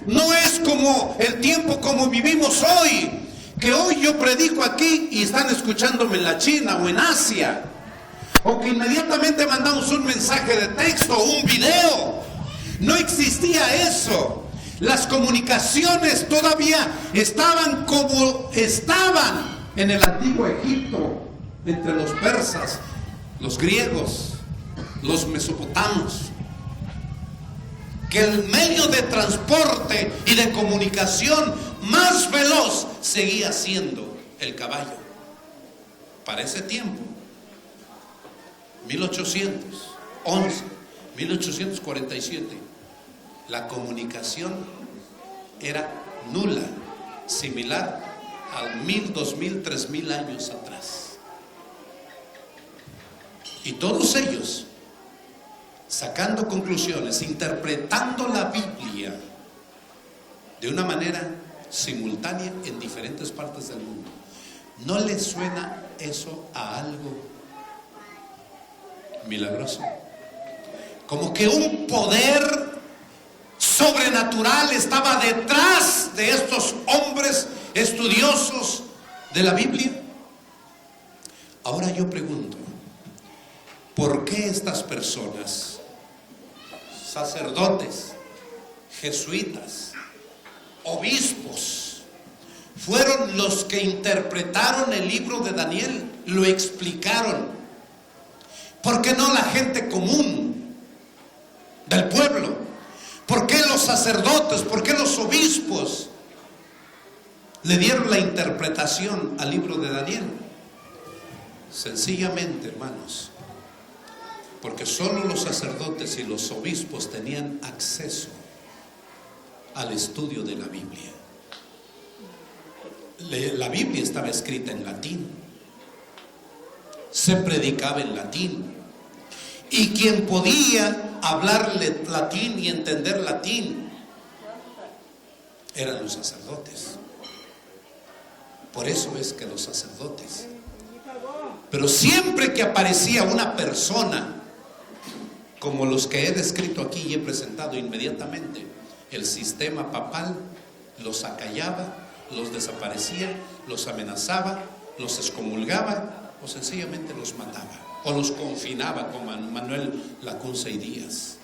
No es como el tiempo como vivimos hoy, que hoy yo predico aquí y están escuchándome en la China o en Asia, o que inmediatamente mandamos un mensaje de texto o un video. No existía eso. Las comunicaciones todavía estaban como estaban en el antiguo Egipto, entre los persas, los griegos, los mesopotamios, que el medio de transporte y de comunicación más veloz seguía siendo el caballo. Para ese tiempo, 1811, 1847, la comunicación era nula, similar al 1000, 2000, 3000 años atrás. Y todos ellos, sacando conclusiones, interpretando la Biblia de una manera simultánea en diferentes partes del mundo. ¿No les suena eso a algo milagroso? Como que un poder sobrenatural estaba detrás de estos hombres estudiosos de la Biblia. Ahora yo pregunto, ¿por qué estas personas, sacerdotes, jesuitas, obispos, fueron los que interpretaron el libro de Daniel, lo explicaron? ¿Por qué no la gente común del pueblo? ¿Por qué los sacerdotes? ¿Por qué los obispos le dieron la interpretación al libro de Daniel? Sencillamente, hermanos, porque solo los sacerdotes y los obispos tenían acceso al estudio de la Biblia. La Biblia estaba escrita en latín, se predicaba en latín, y quien podía hablarle latín y entender latín eran los sacerdotes. Por eso es que los sacerdotes, pero siempre que aparecía una persona como los que he descrito aquí y he presentado, inmediatamente el sistema papal los acallaba, los desaparecía, los amenazaba, los excomulgaba o sencillamente los mataba o los confinaba, como Manuel Lacunza y Díaz.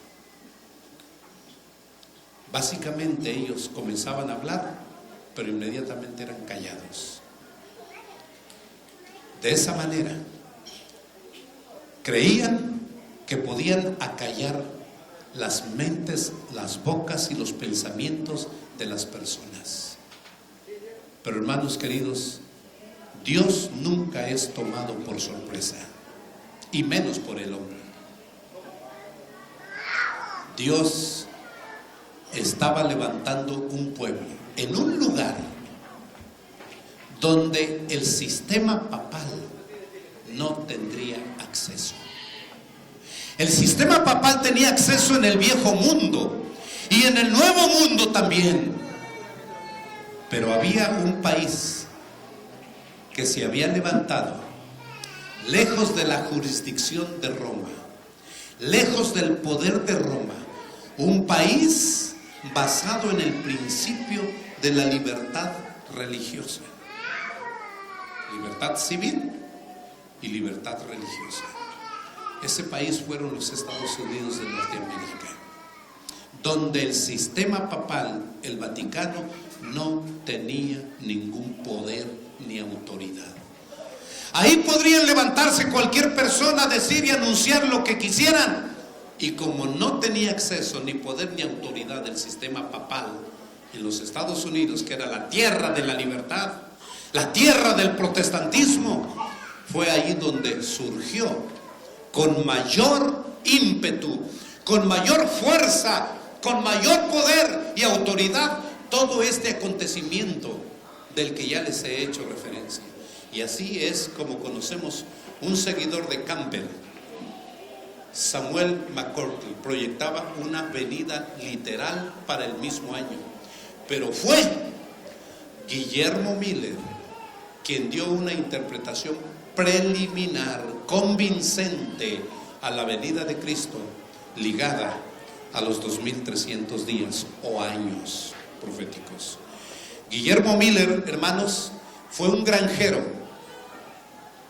Básicamente ellos comenzaban a hablar, pero inmediatamente eran callados. De esa manera creían que podían acallar las mentes, las bocas y los pensamientos de las personas. Pero hermanos queridos, Dios nunca es tomado por sorpresa, y menos por el hombre. Dios estaba levantando un pueblo en un lugar donde el sistema papal no tendría acceso. El sistema papal tenía acceso en el viejo mundo y en el nuevo mundo también. Pero había un país que se había levantado lejos de la jurisdicción de Roma, lejos del poder de Roma, un país basado en el principio de la libertad religiosa, libertad civil y libertad religiosa. Ese país fueron los Estados Unidos de Norteamérica, donde el sistema papal, el Vaticano, no tenía ningún poder ni autoridad. Ahí podrían levantarse cualquier persona, decir y anunciar lo que quisieran, y como no tenía acceso ni poder ni autoridad del sistema papal en los Estados Unidos, que era la tierra de la libertad, la tierra del protestantismo, fue ahí donde surgió con mayor ímpetu, con mayor fuerza, con mayor poder y autoridad todo este acontecimiento del que ya les he hecho referencia. Y así es como conocemos un seguidor de Campbell, Samuel McCorkle, proyectaba una venida literal para el mismo año. Pero fue Guillermo Miller quien dio una interpretación preliminar, convincente a la venida de Cristo, ligada a los 2300 días o años proféticos. Guillermo Miller, hermanos, fue un granjero,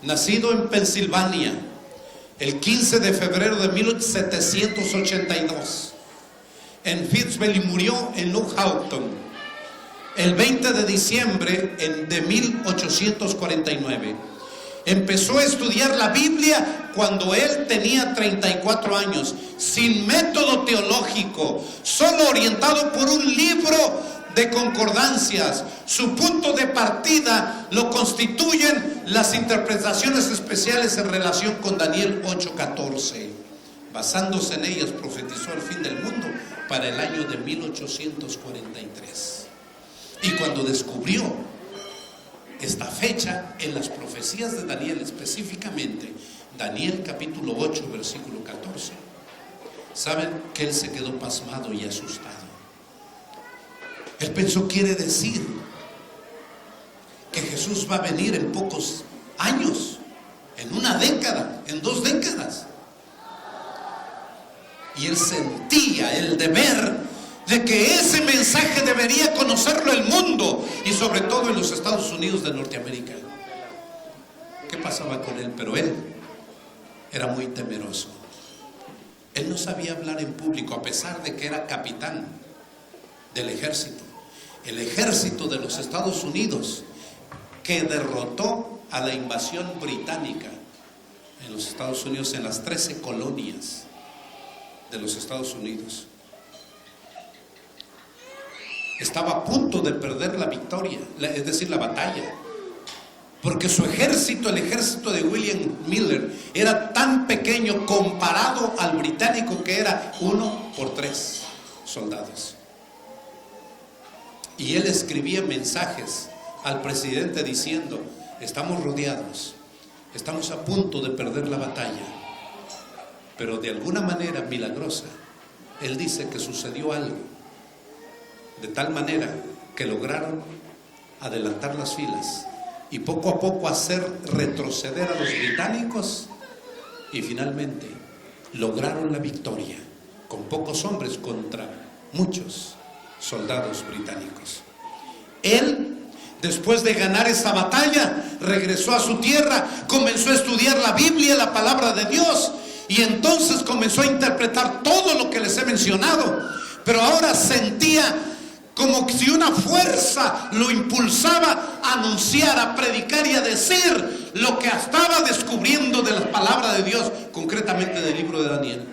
nacido en Pensilvania, el 15 de febrero de 1782, en Pittsburgh, y murió en Lughauton el 20 de diciembre de 1849. Empezó a estudiar la Biblia cuando él tenía 34 años, sin método teológico, solo orientado por un libro de concordancias. Su punto de partida lo constituyen las interpretaciones especiales en relación con Daniel 8:14. Basándose en ellas, profetizó el fin del mundo para el año de 1843. Y cuando descubrió esta fecha en las profecías de Daniel, específicamente Daniel capítulo 8 versículo 14, saben que él se quedó pasmado y asustado. Él pensó, quiere decir que Jesús va a venir en pocos años, en una década, en 2 décadas. Y él sentía el deber de que ese mensaje debería conocerlo el mundo, y sobre todo en los Estados Unidos de Norteamérica. ¿Qué pasaba con él? Pero él era muy temeroso. Él no sabía hablar en público, a pesar de que era capitán del ejército. El ejército de los Estados Unidos, que derrotó a la invasión británica en los Estados Unidos, en las 13 colonias de los Estados Unidos. Estaba a punto de perder la victoria, es decir, la batalla, porque su ejército, el ejército de William Miller, era tan pequeño comparado al británico, que era 1 por 3 soldados. Y él escribía mensajes al presidente diciendo: estamos rodeados, estamos a punto de perder la batalla. Pero de alguna manera milagrosa, él dice que sucedió algo, de tal manera que lograron adelantar las filas y poco a poco hacer retroceder a los británicos, y finalmente lograron la victoria con pocos hombres contra muchos soldados británicos. Él, después de ganar esa batalla, regresó a su tierra, comenzó a estudiar la Biblia, la palabra de Dios, y entonces comenzó a interpretar todo lo que les he mencionado. Pero ahora sentía como si una fuerza lo impulsaba a anunciar, a predicar y a decir lo que estaba descubriendo de la palabra de Dios, concretamente del libro de Daniel.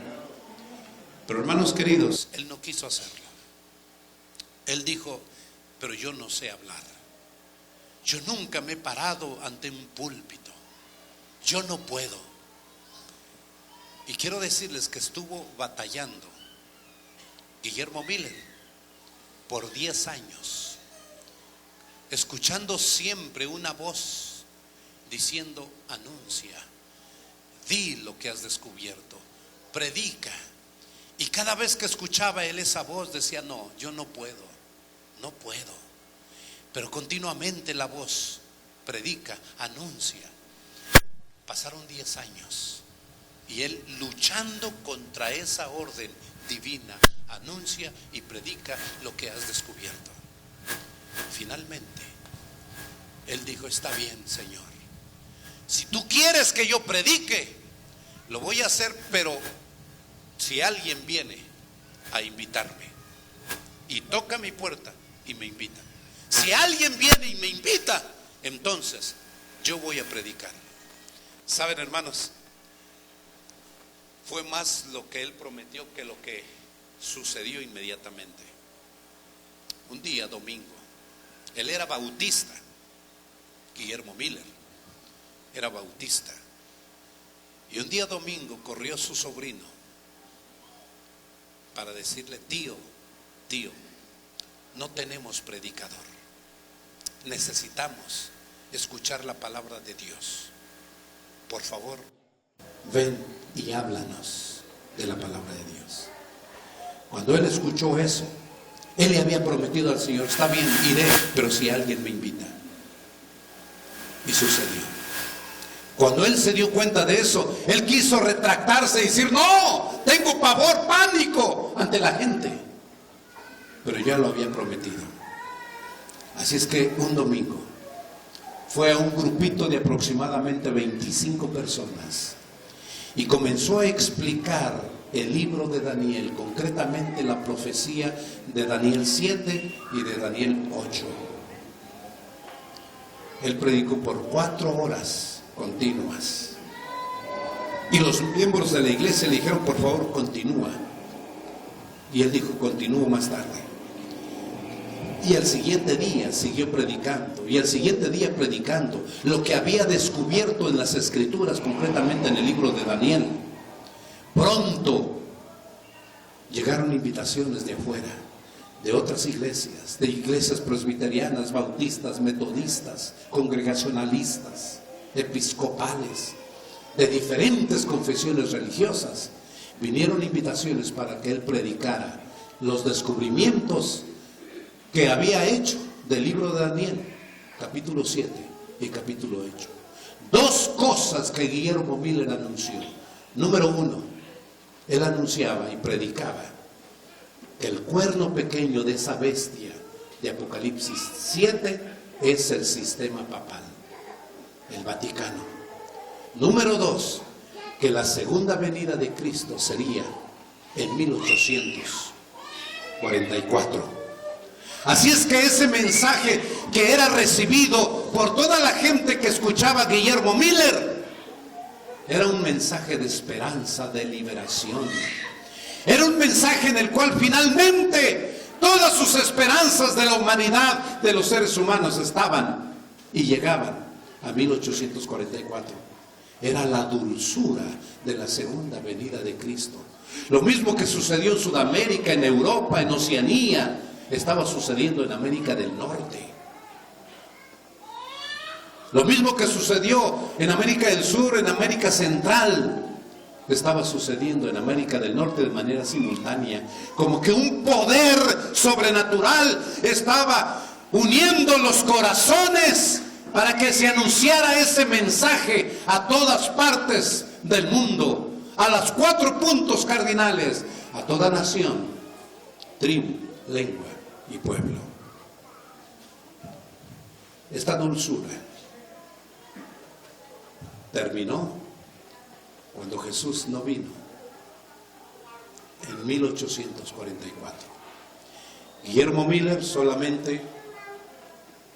Pero hermanos queridos, él no quiso hacerlo. Él dijo: pero yo no sé hablar, yo nunca me he parado ante un púlpito, yo no puedo. Y quiero decirles que estuvo batallando Guillermo Miller por 10 años, escuchando siempre una voz diciendo: anuncia, di lo que has descubierto, predica. Y cada vez que escuchaba él esa voz decía: no, yo no puedo, no puedo. Pero continuamente la voz: predica, anuncia. Pasaron 10 años y él luchando contra esa orden divina: anuncia y predica lo que has descubierto. Finalmente él dijo: está bien, Señor, si tú quieres que yo predique, lo voy a hacer, pero si alguien viene a invitarme y toca mi puerta y me invita, si alguien viene y me invita, entonces yo voy a predicar. Saben, hermanos, fue más lo que él prometió que lo que sucedió inmediatamente. Un día domingo, él era bautista, Guillermo Miller era bautista, y un día domingo corrió su sobrino para decirle: tío, Tío, no tenemos predicador. Necesitamos escuchar la palabra de Dios. Por favor, ven y háblanos de la palabra de Dios. Cuando él escuchó eso, él le había prometido al Señor: está bien, iré, pero si alguien me invita. Y sucedió. Cuando él se dio cuenta de eso, él quiso retractarse y decir: no, tengo pavor, pánico ante la gente. Pero ya lo había prometido. Así es que un domingo fue a un grupito de aproximadamente 25 personas y comenzó a explicar el libro de Daniel, concretamente la profecía de Daniel 7 y de Daniel 8. Él predicó por 4 horas continuas. Y los miembros de la iglesia le dijeron: por favor, continúa. Y él dijo: continúo más tarde. Y el siguiente día siguió predicando, y el siguiente día predicando lo que había descubierto en las Escrituras, concretamente en el libro de Daniel. Pronto llegaron invitaciones de afuera, de otras iglesias, de iglesias presbiterianas, bautistas, metodistas, congregacionalistas, episcopales, de diferentes confesiones religiosas. Vinieron invitaciones para que él predicara los descubrimientos que había hecho del libro de Daniel, capítulo 7 y capítulo 8. 2 cosas que Guillermo Miller anunció. Número 1, él anunciaba y predicaba que el cuerno pequeño de esa bestia de Apocalipsis 7 es el sistema papal, el Vaticano. Número 2, que la segunda venida de Cristo sería en 1844. Así es que ese mensaje que era recibido por toda la gente que escuchaba a Guillermo Miller era un mensaje de esperanza, de liberación. Era un mensaje en el cual finalmente todas sus esperanzas de la humanidad, de los seres humanos, estaban y llegaban a 1844. Era la dulzura de la segunda venida de Cristo. Lo mismo que sucedió en Sudamérica, en Europa, en Oceanía, estaba sucediendo en América del Norte. Lo mismo que sucedió en América del Sur, en América Central, estaba sucediendo en América del Norte de manera simultánea. Como que un poder sobrenatural estaba uniendo los corazones para que se anunciara ese mensaje a todas partes del mundo, a los 4 puntos cardinales, a toda nación, tribu, lengua y pueblo. Esta dulzura terminó cuando Jesús no vino en 1844. Guillermo Miller solamente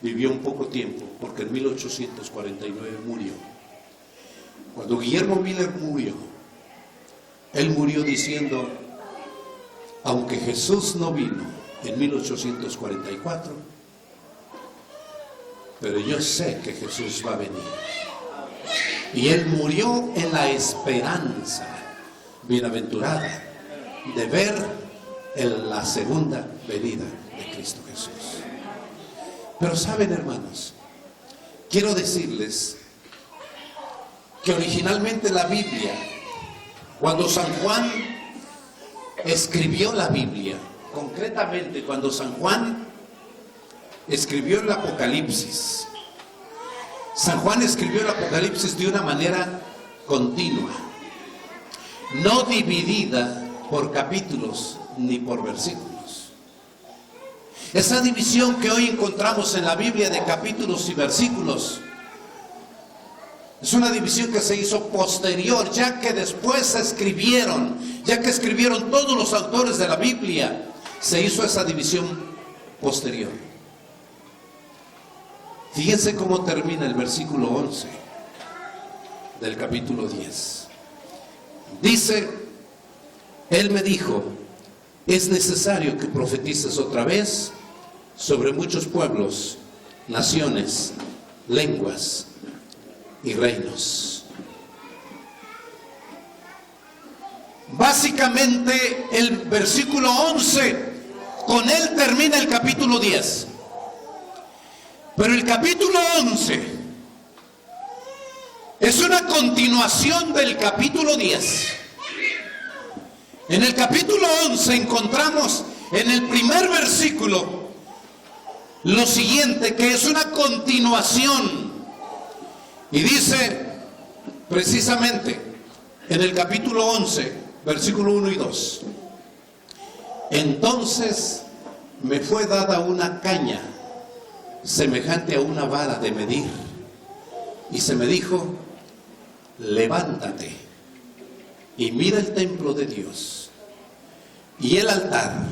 vivió un poco tiempo, porque en 1849 murió. Cuando Guillermo Miller murió, él murió diciendo: aunque Jesús no vino en 1844, pero yo sé que Jesús va a venir. Y él murió en la esperanza bienaventurada de ver la segunda venida de Cristo Jesús. Pero saben, hermanos, quiero decirles que originalmente la Biblia, cuando San Juan escribió la Biblia, concretamente cuando San Juan escribió el Apocalipsis, San Juan escribió el Apocalipsis de una manera continua, no dividida por capítulos ni por versículos. Esa división que hoy encontramos en la Biblia de capítulos y versículos es una división que se hizo posterior, ya que después se escribieron, ya que escribieron todos los autores de la Biblia, se hizo esa división posterior. Fíjense cómo termina el versículo 11 del capítulo 10. Dice: él me dijo: es necesario que profetices otra vez sobre muchos pueblos, naciones, lenguas y reinos. Básicamente el versículo 11 Con él termina el capítulo 10. Pero el capítulo 11 es una continuación del capítulo 10. En el capítulo 11 encontramos en el primer versículo lo siguiente, que es una continuación. Y dice precisamente en el capítulo 11, versículo 1 y 2. Entonces me fue dada una caña semejante a una vara de medir, y se me dijo: levántate y mira el templo de Dios y el altar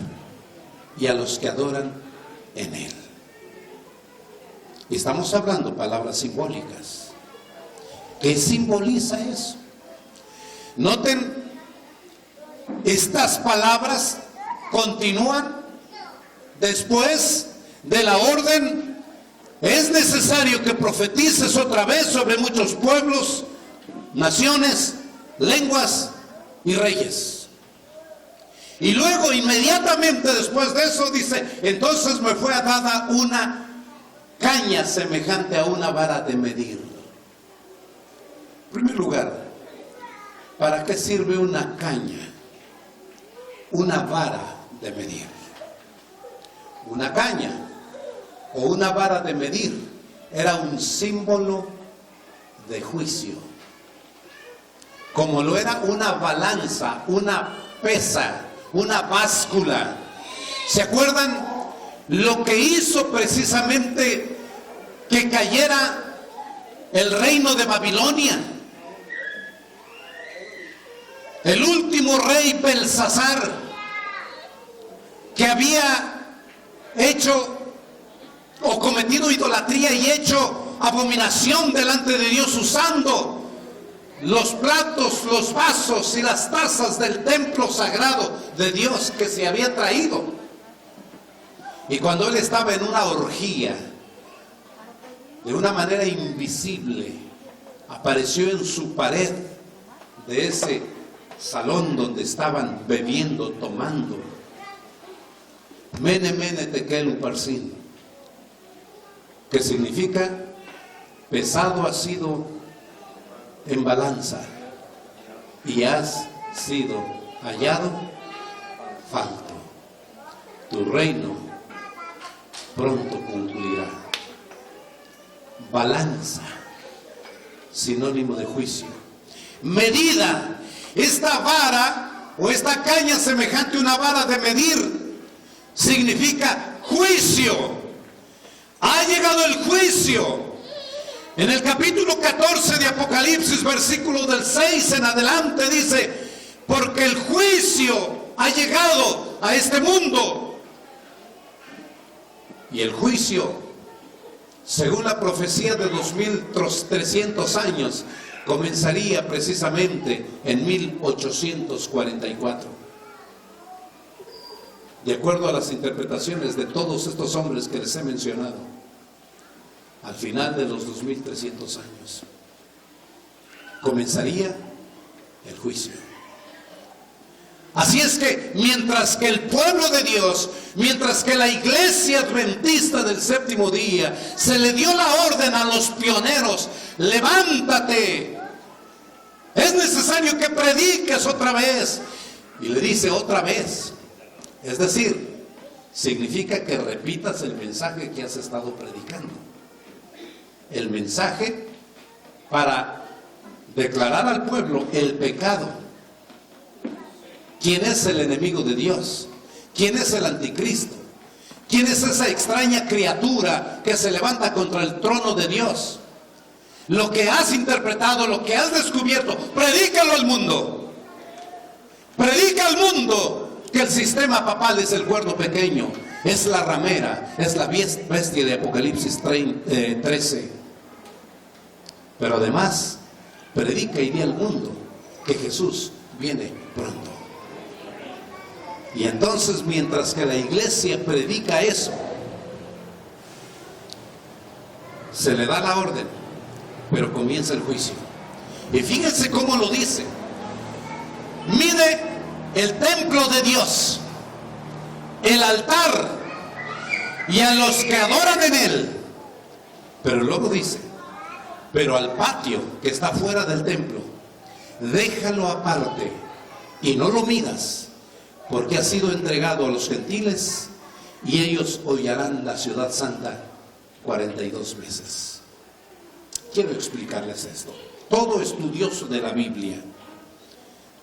y a los que adoran en él. Y estamos hablando palabras simbólicas. ¿Qué simboliza eso? Noten, estas palabras continúan después de la orden: es necesario que profetices otra vez sobre muchos pueblos, naciones, lenguas y reyes. Y luego, inmediatamente después de eso, dice: entonces me fue dada una caña semejante a una vara de medir. En primer lugar, ¿para qué sirve una caña? Una vara de medir. Una caña o una vara de medir era un símbolo de juicio, como lo era una balanza, una pesa, una báscula. ¿Se acuerdan lo que hizo precisamente que cayera el reino de Babilonia? El último rey, Belsasar, que había hecho o cometido idolatría y hecho abominación delante de Dios, usando los platos, los vasos y las tazas del templo sagrado de Dios que se había traído. Y cuando él estaba en una orgía, de una manera invisible, apareció en su pared de ese salón donde estaban bebiendo, tomando: Mene, mene, tekel, uparsin, que significa: pesado has sido en balanza y has sido hallado falto. Tu reino pronto concluirá. Balanza, sinónimo de juicio. Medida, esta vara o esta caña semejante a una vara de medir, significa juicio. Ha llegado el juicio. En el capítulo 14 de Apocalipsis, versículo del 6 en adelante, dice: porque el juicio ha llegado a este mundo. Y el juicio, según la profecía de 2300 años, comenzaría precisamente en 1844. De acuerdo a las interpretaciones de todos estos hombres que les he mencionado, al final de los 2300 años comenzaría el juicio. Así es que mientras que el pueblo de Dios, mientras que la iglesia adventista del séptimo día se le dio la orden a los pioneros: levántate, es necesario que prediques otra vez. Y le dice: otra vez. Es decir, significa que repitas el mensaje que has estado predicando. El mensaje para declarar al pueblo el pecado. ¿Quién es el enemigo de Dios? ¿Quién es el anticristo? ¿Quién es esa extraña criatura que se levanta contra el trono de Dios? Lo que has interpretado, lo que has descubierto, predícalo al mundo. Predica al mundo que el sistema papal es el cuerno pequeño, es la ramera, es la bestia de Apocalipsis 13. Pero además, predica y di al mundo que Jesús viene pronto. Y entonces, mientras que la iglesia predica eso, se le da la orden, pero comienza el juicio. Y fíjense cómo lo dice: mide el templo de Dios el altar y a los que adoran en él. Pero luego dice, pero al patio que está fuera del templo, déjalo aparte y no lo midas, porque ha sido entregado a los gentiles y ellos hollarán la ciudad santa 42 meses. Quiero explicarles esto. Todo estudioso de la Biblia,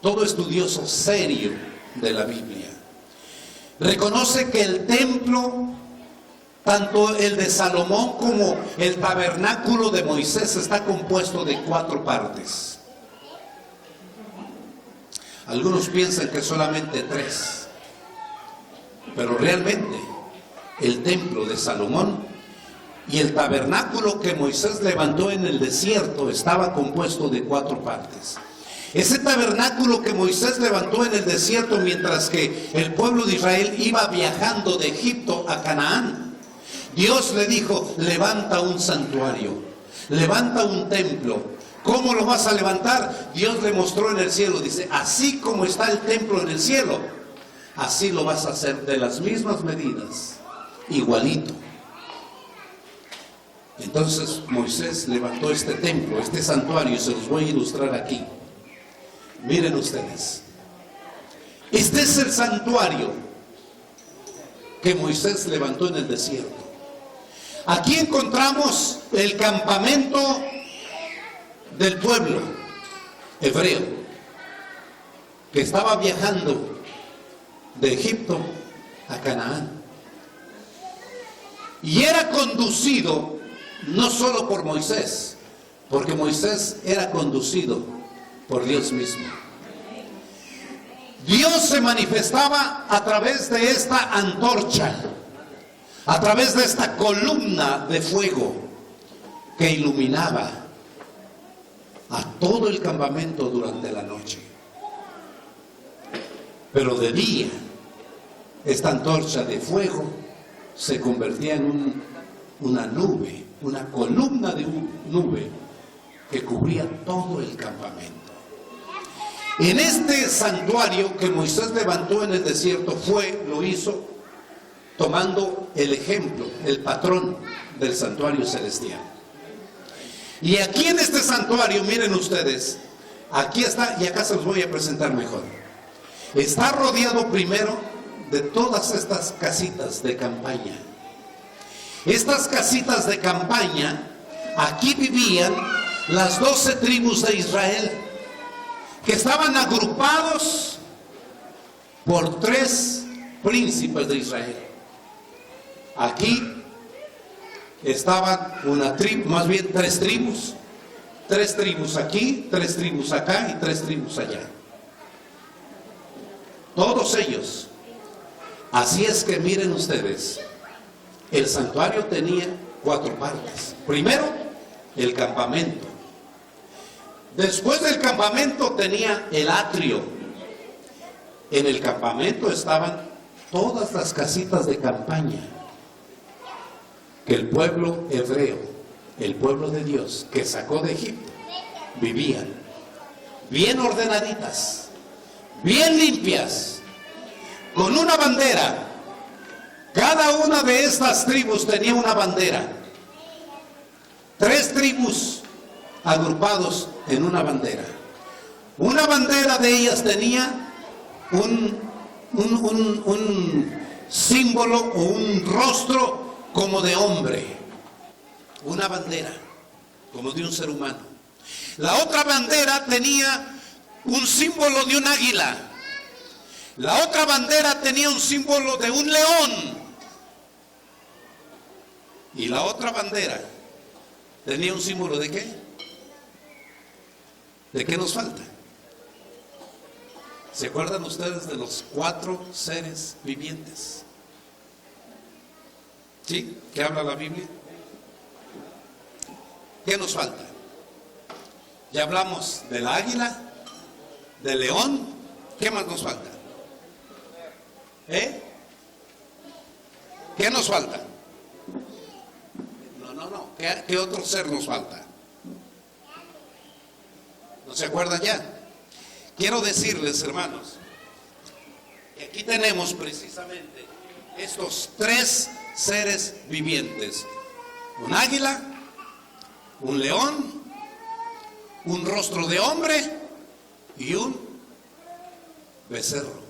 todo estudioso serio de la Biblia, reconoce que el templo, tanto el de Salomón como el tabernáculo de Moisés, está compuesto de 4 partes. Algunos piensan que solamente 3, pero realmente el templo de Salomón y el tabernáculo que Moisés levantó en el desierto estaba compuesto de 4 partes. Ese tabernáculo que Moisés levantó en el desierto mientras que el pueblo de Israel iba viajando de Egipto a Canaán, Dios le dijo, levanta un santuario, levanta un templo. ¿Cómo lo vas a levantar? Dios le mostró en el cielo, dice, así como está el templo en el cielo, así lo vas a hacer, de las mismas medidas, igualito. Entonces Moisés levantó este templo, este santuario, y se los voy a ilustrar aquí. Miren ustedes, este es el santuario que Moisés levantó en el desierto. Aquí encontramos el campamento del pueblo hebreo que estaba viajando de Egipto a Canaán, y era conducido no solo por Moisés, porque Moisés era conducido por Dios mismo. Dios se manifestaba a través de esta antorcha, a través de esta columna de fuego que iluminaba a todo el campamento durante la noche. Pero de día, esta antorcha de fuego se convertía en una nube, una columna de nube que cubría todo el campamento. En este santuario que Moisés levantó en el desierto lo hizo tomando el ejemplo, el patrón del santuario celestial. Y aquí en este santuario, miren ustedes, aquí está, y acá se los voy a presentar mejor. Está rodeado primero de todas estas casitas de campaña. Estas casitas de campaña, aquí vivían las 12 tribus de Israel, que estaban agrupados por 3 príncipes de Israel. Aquí estaban una tribu, más bien 3 tribus. 3 tribus aquí, 3 tribus acá y 3 tribus allá. Todos ellos. Así es que miren ustedes, el santuario tenía 4 partes. Primero, el campamento. Después del campamento tenía el atrio. En el campamento estaban todas las casitas de campaña que el pueblo hebreo, el pueblo de Dios que sacó de Egipto, vivían. Bien ordenaditas, bien limpias, con una bandera. Cada una de estas tribus tenía una bandera. 3 tribus agrupados en una bandera. Una bandera de ellas tenía un símbolo o un rostro como de hombre. Una bandera como de un ser humano. La otra bandera tenía un símbolo de un águila. La otra bandera tenía un símbolo de un león. Y la otra bandera tenía un símbolo de ¿qué? ¿De qué nos falta? ¿Se acuerdan ustedes de los 4 seres vivientes? ¿Sí? ¿Qué habla la Biblia? ¿Qué nos falta? Ya hablamos del águila, del león. ¿Qué más nos falta? ¿Qué nos falta? No. ¿Qué otro ser nos falta? ¿No se acuerdan ya? Quiero decirles, hermanos, que aquí tenemos precisamente estos tres seres vivientes: un águila, un león, un rostro de hombre y un becerro.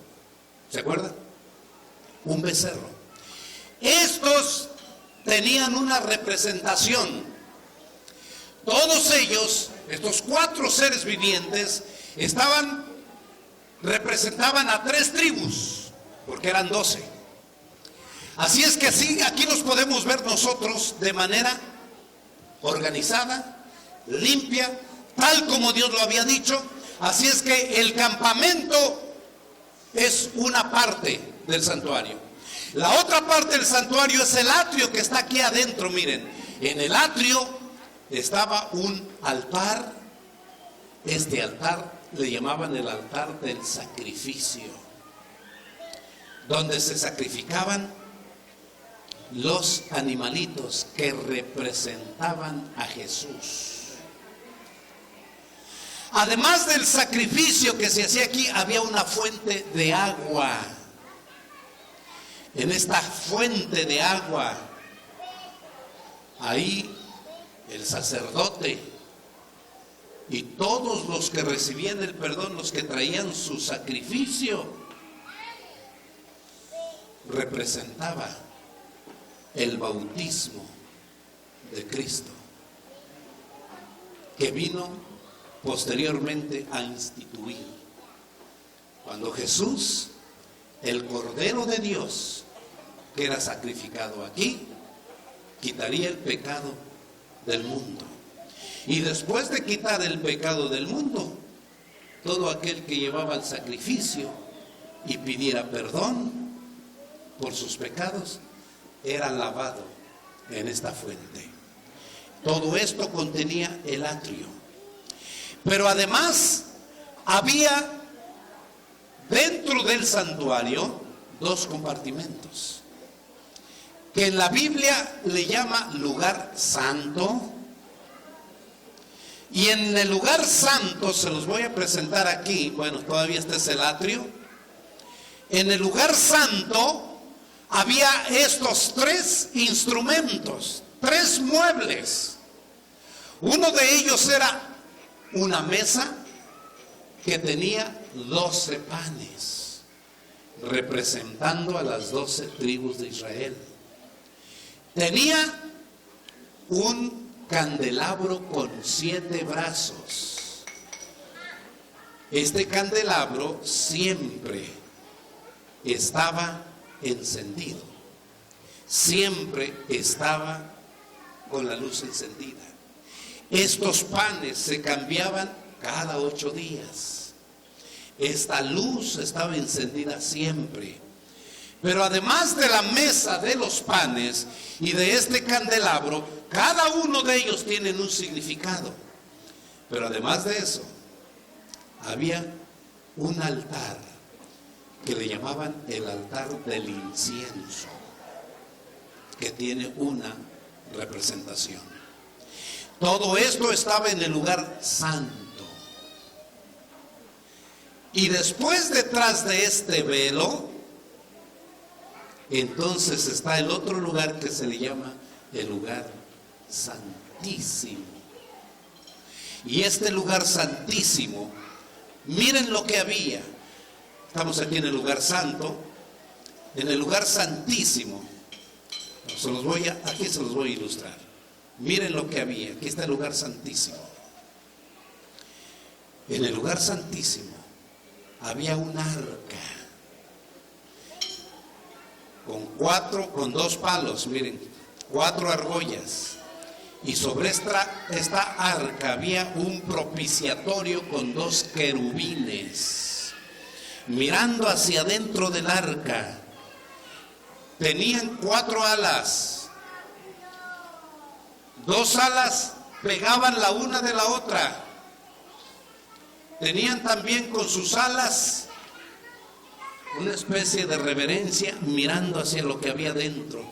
¿Se acuerdan? Un becerro. Estos tenían una representación. Todos ellos, estos cuatro seres vivientes, representaban a 3 tribus, porque eran 12. Así es que aquí los podemos ver nosotros de manera organizada, limpia, tal como Dios lo había dicho. Así es que el campamento es una parte del santuario. La otra parte del santuario es el atrio que está aquí adentro. Miren, en el atrio estaba un altar. Este altar le llamaban el altar del sacrificio, donde se sacrificaban los animalitos que representaban a Jesús. Además del sacrificio que se hacía aquí, había una fuente de agua. En esta fuente de agua, ahí el sacerdote y todos los que recibían el perdón, los que traían su sacrificio, representaba el bautismo de Cristo, que vino posteriormente a instituir. Cuando Jesús, el Cordero de Dios, que era sacrificado aquí, quitaría el pecado del mundo. Y después de quitar el pecado del mundo, todo aquel que llevaba el sacrificio y pidiera perdón por sus pecados, era lavado en esta fuente. Todo esto contenía el atrio. Pero además había dentro del santuario 2 compartimentos, que en la Biblia le llama lugar santo. Y en el lugar santo, se los voy a presentar aquí. Bueno, todavía este es el atrio. En el lugar santo había estos 3 instrumentos, 3 muebles. Uno de ellos era una mesa que tenía 12 panes, representando a las 12 tribus de Israel. Tenía un candelabro con 7 brazos. Este candelabro siempre estaba encendido, siempre estaba con la luz encendida. Estos panes se cambiaban cada 8 días. Esta luz estaba encendida siempre. Pero además de la mesa de los panes y de este candelabro, cada uno de ellos tienen un significado. Pero además de eso, había un altar que le llamaban el altar del incienso, que tiene una representación. Todo esto estaba en el lugar santo. Y después, detrás de este velo, entonces está el otro lugar que se le llama el lugar santísimo. Y este lugar santísimo, miren lo que había. Estamos aquí en el lugar santo. En el lugar santísimo, aquí se los voy a ilustrar. Miren lo que había. Aquí está el lugar santísimo. En el lugar santísimo había un arca con 2 palos, miren, 4 argollas. Y sobre esta arca había un propiciatorio con 2 querubines mirando hacia adentro del arca. Tenían 4 alas. 2 alas pegaban la una de la otra. Tenían también con sus alas una especie de reverencia mirando hacia lo que había dentro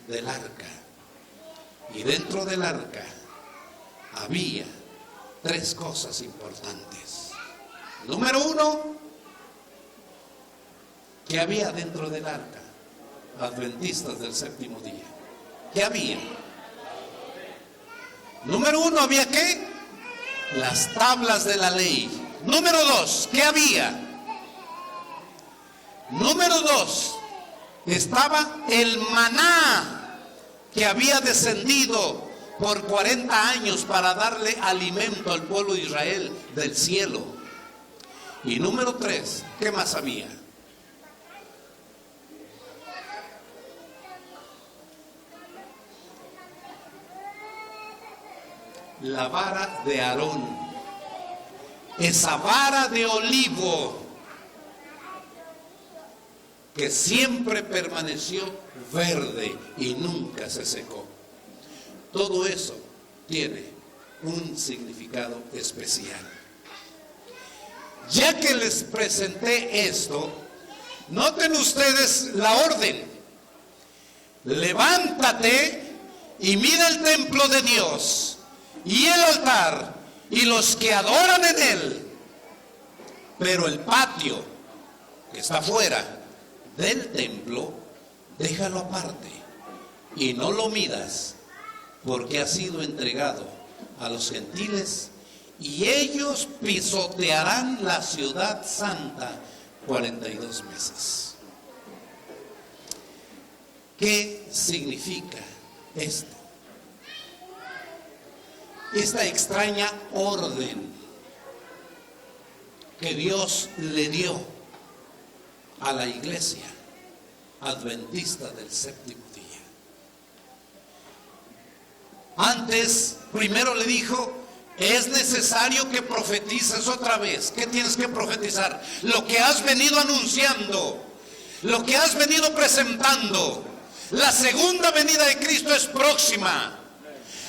del arca. Y dentro del arca había 3 cosas importantes. Número 1, ¿qué había dentro del arca? adventistas del séptimo día. ¿Qué había? Número uno, ¿había qué? Las tablas de la ley. Número dos, ¿qué había? Número dos, estaba el maná que había descendido por 40 años para darle alimento al pueblo de Israel del cielo. Y número tres, ¿qué más había? La vara de Aarón, esa vara de olivo que siempre permaneció verde y nunca se secó. Todo eso tiene un significado especial. Ya que les presenté esto, noten ustedes la orden. Levántate y mira el templo de Dios y el altar y los que adoran en él. Pero el patio que está fuera del templo, déjalo aparte y no lo midas, porque ha sido entregado a los gentiles y ellos pisotearán la ciudad santa 42 meses. ¿Qué significa esto? Esta extraña orden que Dios le dio a la iglesia adventista del séptimo día. Antes, primero le dijo, es necesario que profetices otra vez. ¿Qué tienes que profetizar? Lo que has venido anunciando, lo que has venido presentando. La segunda venida de Cristo es próxima.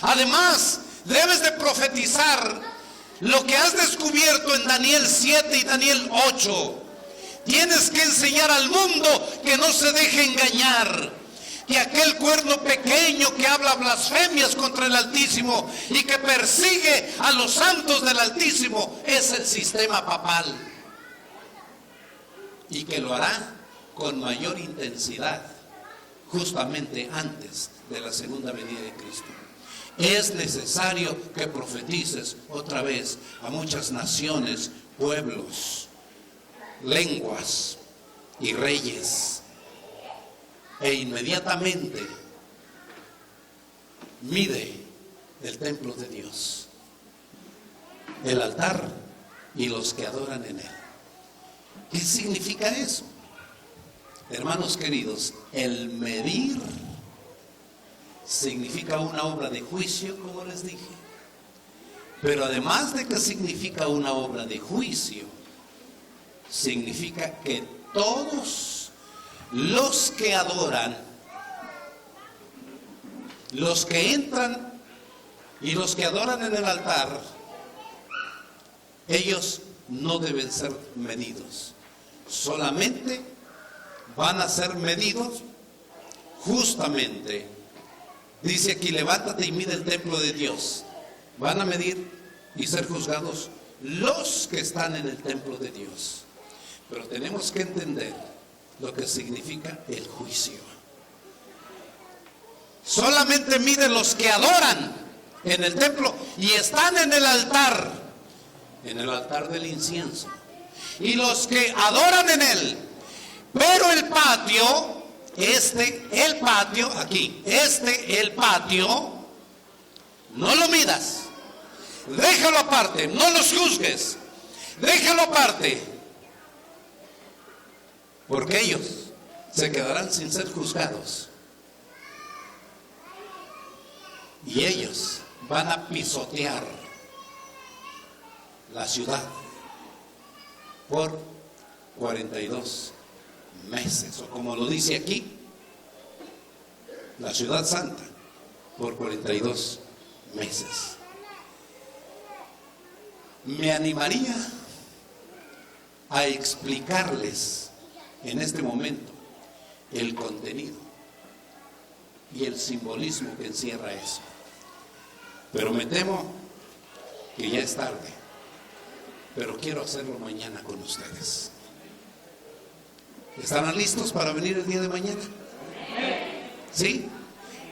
Además, debes de profetizar lo que has descubierto en Daniel 7 y Daniel 8. Tienes que enseñar al mundo que no se deje engañar, que aquel cuerno pequeño que habla blasfemias contra el Altísimo y que persigue a los santos del Altísimo es el sistema papal, y que lo hará con mayor intensidad justamente antes de la segunda venida de Cristo. Es necesario que profetices otra vez a muchas naciones, pueblos, lenguas y reyes. E inmediatamente mide el templo de Dios, el altar y los que adoran en él. ¿Qué significa eso? Hermanos queridos, el medir significa una obra de juicio, como les dije. Pero además de que significa una obra de juicio, significa que todos los que adoran, los que entran y los que adoran en el altar, ellos no deben ser medidos. Solamente van a ser medidos justamente, dice aquí, levántate y mide el templo de Dios. Van a medir y ser juzgados los que están en el templo de Dios. Pero tenemos que entender lo que significa el juicio. Solamente mide los que adoran en el templo y están en el altar del incienso, y los que adoran en él. Pero el patio, el patio, no lo midas, déjalo aparte, no los juzgues, déjalo aparte, porque ellos se quedarán sin ser juzgados y ellos van a pisotear la ciudad por 42 meses, o como lo dice aquí, la ciudad santa por 42 meses. Me animaría a explicarles en este momento el contenido y el simbolismo que encierra eso, pero me temo que ya es tarde, pero quiero hacerlo mañana con ustedes. ¿Estarán listos para venir el día de mañana? ¿Sí?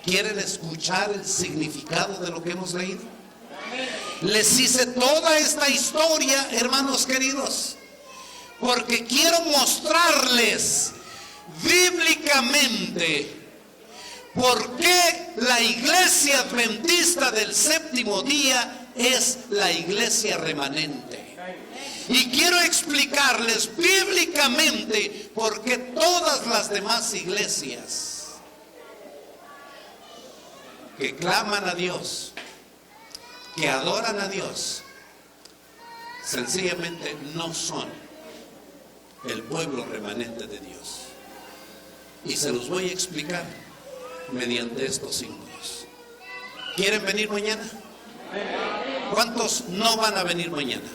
¿Quieren escuchar el significado de lo que hemos leído? Les hice toda esta historia, hermanos queridos, porque quiero mostrarles bíblicamente por qué la iglesia adventista del séptimo día es la iglesia remanente. Y quiero explicarles bíblicamente por qué todas las demás iglesias que claman a Dios, que adoran a Dios, sencillamente no son el pueblo remanente de Dios. Y se los voy a explicar mediante estos símbolos. ¿Quieren venir mañana? ¿Cuántos no van a venir mañana?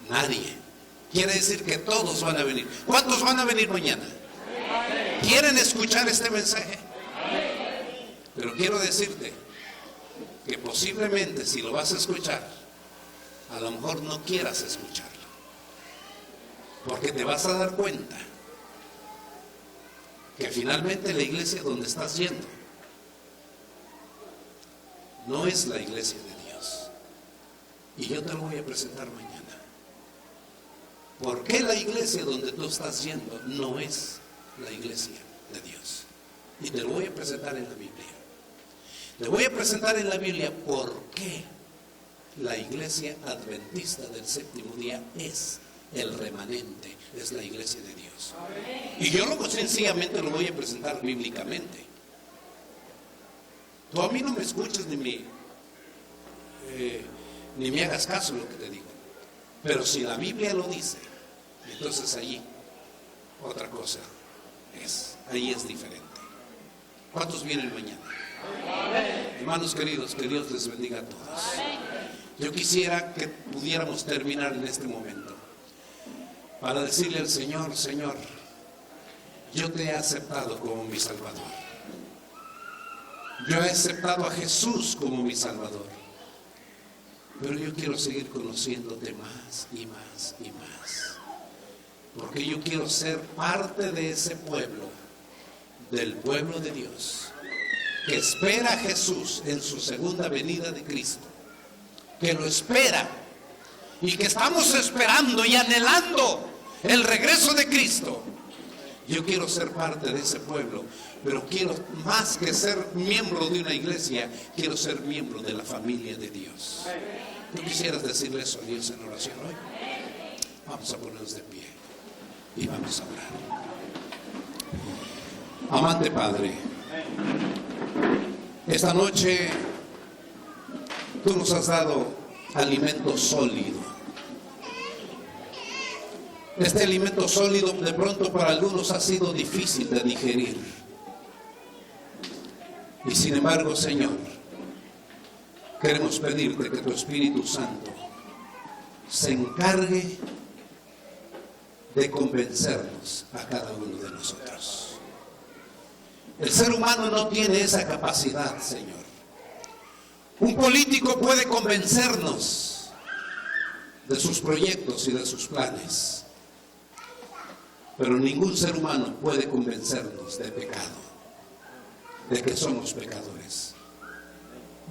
Nadie. Quiere decir que todos van a venir. ¿Cuántos van a venir mañana? ¿Quieren escuchar este mensaje? Pero quiero decirte que posiblemente si lo vas a escuchar, a lo mejor no quieras escucharlo, porque te vas a dar cuenta que finalmente la iglesia donde estás yendo no es la iglesia de Dios. Y yo te lo voy a presentar mañana. ¿Por qué la iglesia donde tú estás yendo no es la iglesia de Dios? Y te lo voy a presentar en la Biblia. Te voy a presentar en la Biblia por qué la iglesia adventista del séptimo día es el remanente, es la iglesia de Dios. Y yo sencillamente lo voy a presentar bíblicamente. Tú a mí no me escuches ni me hagas caso en lo que te digo. Pero si la Biblia lo dice, entonces allí otra cosa es. Ahí es diferente. ¿Cuántos vienen mañana? Hermanos queridos, que Dios les bendiga a todos. Yo quisiera que pudiéramos terminar en este momento para decirle al Señor: Señor, yo te he aceptado como mi Salvador. Yo he aceptado a Jesús como mi Salvador. Pero yo quiero seguir conociéndote más y más y más. Porque yo quiero ser parte de ese pueblo, del pueblo de Dios, que espera a Jesús en su segunda venida de Cristo, que lo espera y que estamos esperando y anhelando el regreso de Cristo. Yo quiero ser parte de ese pueblo, pero quiero más que ser miembro de una iglesia, quiero ser miembro de la familia de Dios. ¿Tú quisieras decirle eso a Dios en oración hoy? Vamos a ponernos de pie y vamos a orar. Amante Padre, esta noche tú nos has dado alimento sólido. Este alimento sólido de pronto para algunos ha sido difícil de digerir. Y sin embargo, Señor, queremos pedirte que tu Espíritu Santo se encargue de convencernos a cada uno de nosotros. El ser humano no tiene esa capacidad, Señor. Un político puede convencernos de sus proyectos y de sus planes, pero ningún ser humano puede convencernos de pecado, de que somos pecadores,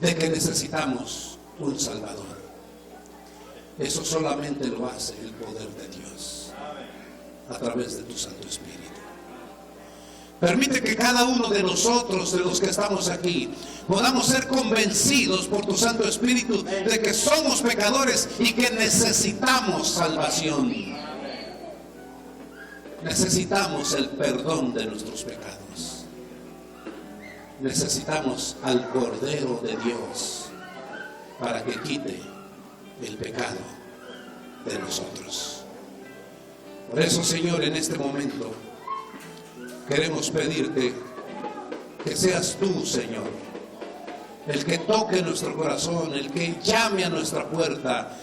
de que necesitamos un Salvador. Eso solamente lo hace el poder de Dios a través de tu Santo Espíritu. Permite que cada uno de nosotros, de los que estamos aquí, podamos ser convencidos por tu Santo Espíritu de que somos pecadores y que necesitamos salvación. Necesitamos el perdón de nuestros pecados. Necesitamos al Cordero de Dios para que quite el pecado de nosotros. Por eso, Señor, en este momento queremos pedirte que seas tú, Señor, el que toque nuestro corazón, el que llame a nuestra puerta.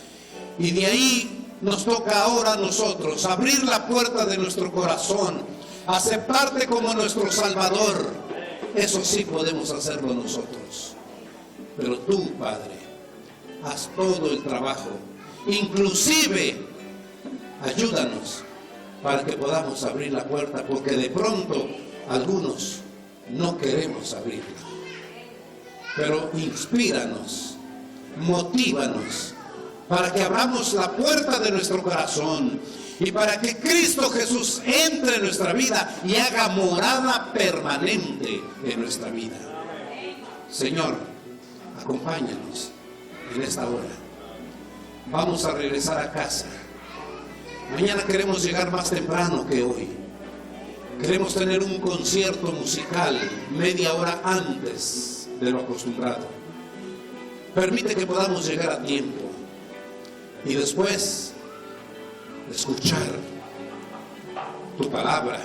Y de ahí nos toca ahora a nosotros abrir la puerta de nuestro corazón, aceptarte como nuestro Salvador. Eso sí podemos hacerlo nosotros. Pero tú, Padre, haz todo el trabajo. Inclusive, ayúdanos para que podamos abrir la puerta, porque de pronto algunos no queremos abrirla. Pero inspíranos, motívanos, para que abramos la puerta de nuestro corazón y para que Cristo Jesús entre en nuestra vida y haga morada permanente en nuestra vida. Señor, acompáñanos en esta hora. Vamos a regresar a casa. Mañana queremos llegar más temprano que hoy. Queremos tener un concierto musical media hora antes de lo acostumbrado. Permite que podamos llegar a tiempo y después escuchar tu palabra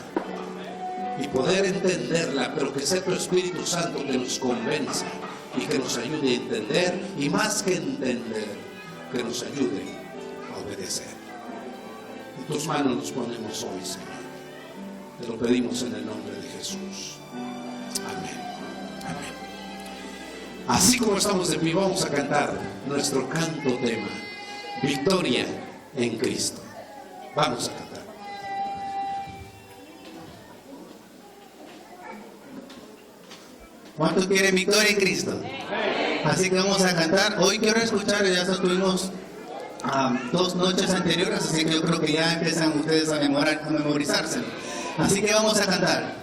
y poder entenderla, pero que sea tu Espíritu Santo que nos convenza y que nos ayude a entender, y más que entender, que nos ayude a obedecer. En tus manos nos ponemos hoy, Señor. Te lo pedimos en el nombre de Jesús. Amén. Amén. Así como estamos de pie, vamos a cantar nuestro canto tema, Victoria en Cristo. Vamos a cantar. ¿Cuántos quieren victoria en Cristo? Así que vamos a cantar. Hoy quiero escuchar, ya estuvimos 2 noches anteriores, así que yo creo que ya empiezan ustedes a memorizárselo. Así que vamos a cantar.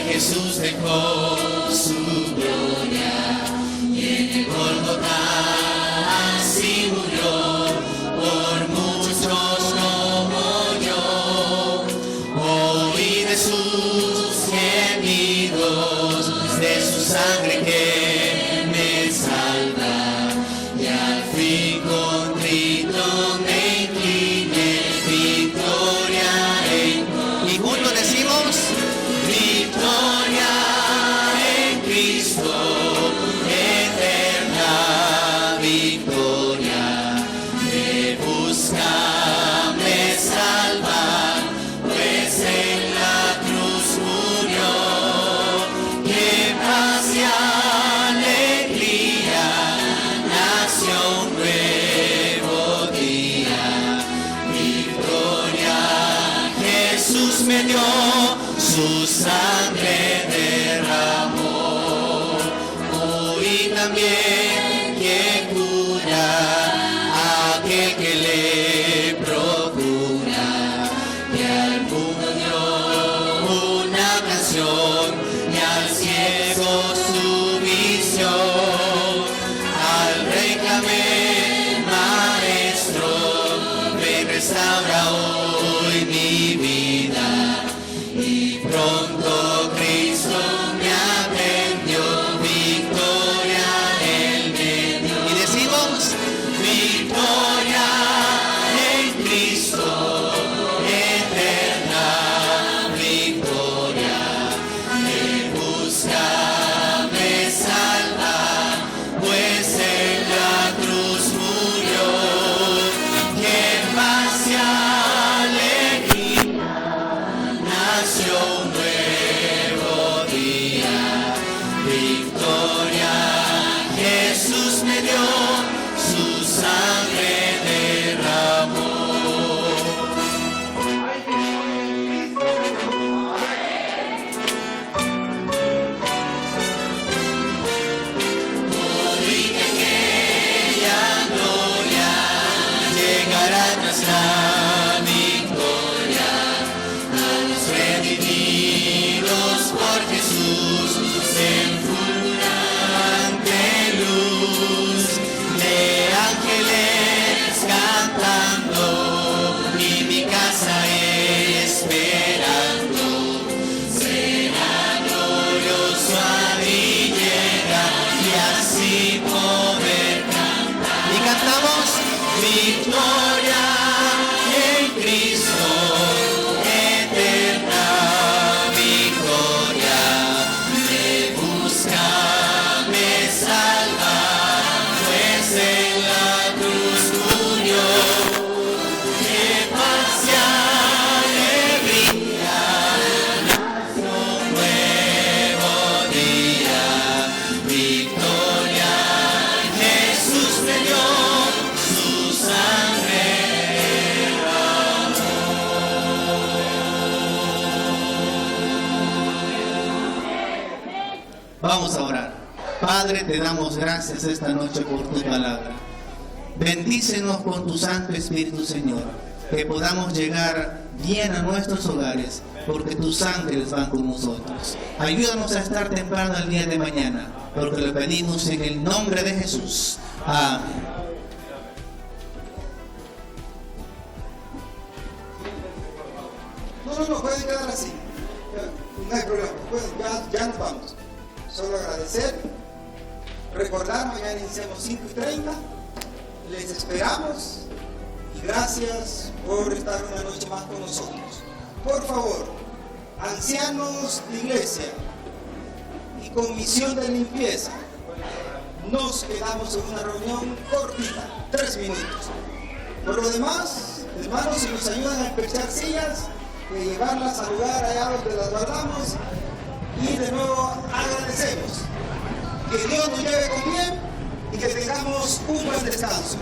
Jesús dejó su gloria y en el Gólgota así murió por muchos como yo. Oí de sus gemidos, de su sangre que me salva, y al fin con grito me incliné. Victoria en... Y juntos decimos: victoria en Cristo, eterna victoria. Me busca, me salva, pues en la cruz murió. Que paz y alegría, nació un nuevo día. Victoria Jesús me dio, su sangre derramó. Hoy también que cura aquel que le procura, que al mundo dio una canción y al ciego su visión. Al rey clamé, maestro, ven restaura hoy mi vida. Y pronto Cristo me atendió, victoria Él me dio. y decimos: Victoria en Cristo, eterna victoria. Me busca, me salva, pues en la cruz murió. Que paz y alegría, nació un nuevo día. Victoria Jesús me dio, su sangre derramó. Hoy que aquella gloria llegará nuestra victoria. A los redimidos por Jesús en fulgurante luz, de ángeles cantando y mi casa esperando. Será glorioso abrir y así poder cantar. y cantamos: Victoria en Cristo, eterna victoria. Me busca, me salva, Padre, te damos gracias esta noche por tu palabra. Bendícenos con tu Santo Espíritu, Señor, que podamos llegar bien a nuestros hogares, porque tus ángeles van con nosotros. Ayúdanos a estar temprano el día de mañana, porque lo pedimos en el nombre de Jesús. Amén. No, pueden quedar así. No hay problema. Ya nos vamos. Solo agradecer. Recordar, mañana iniciamos 5:30. Les esperamos. Y gracias por estar una noche más con nosotros. Por favor, ancianos de iglesia y comisión de limpieza, nos quedamos en una reunión cortita, 3 minutos. Por lo demás, hermanos, si nos ayudan a despechar sillas, de llevarlas al lugar allá donde las guardamos, y de nuevo agradecemos. Que Dios nos lleve con bien y que tengamos un buen descanso.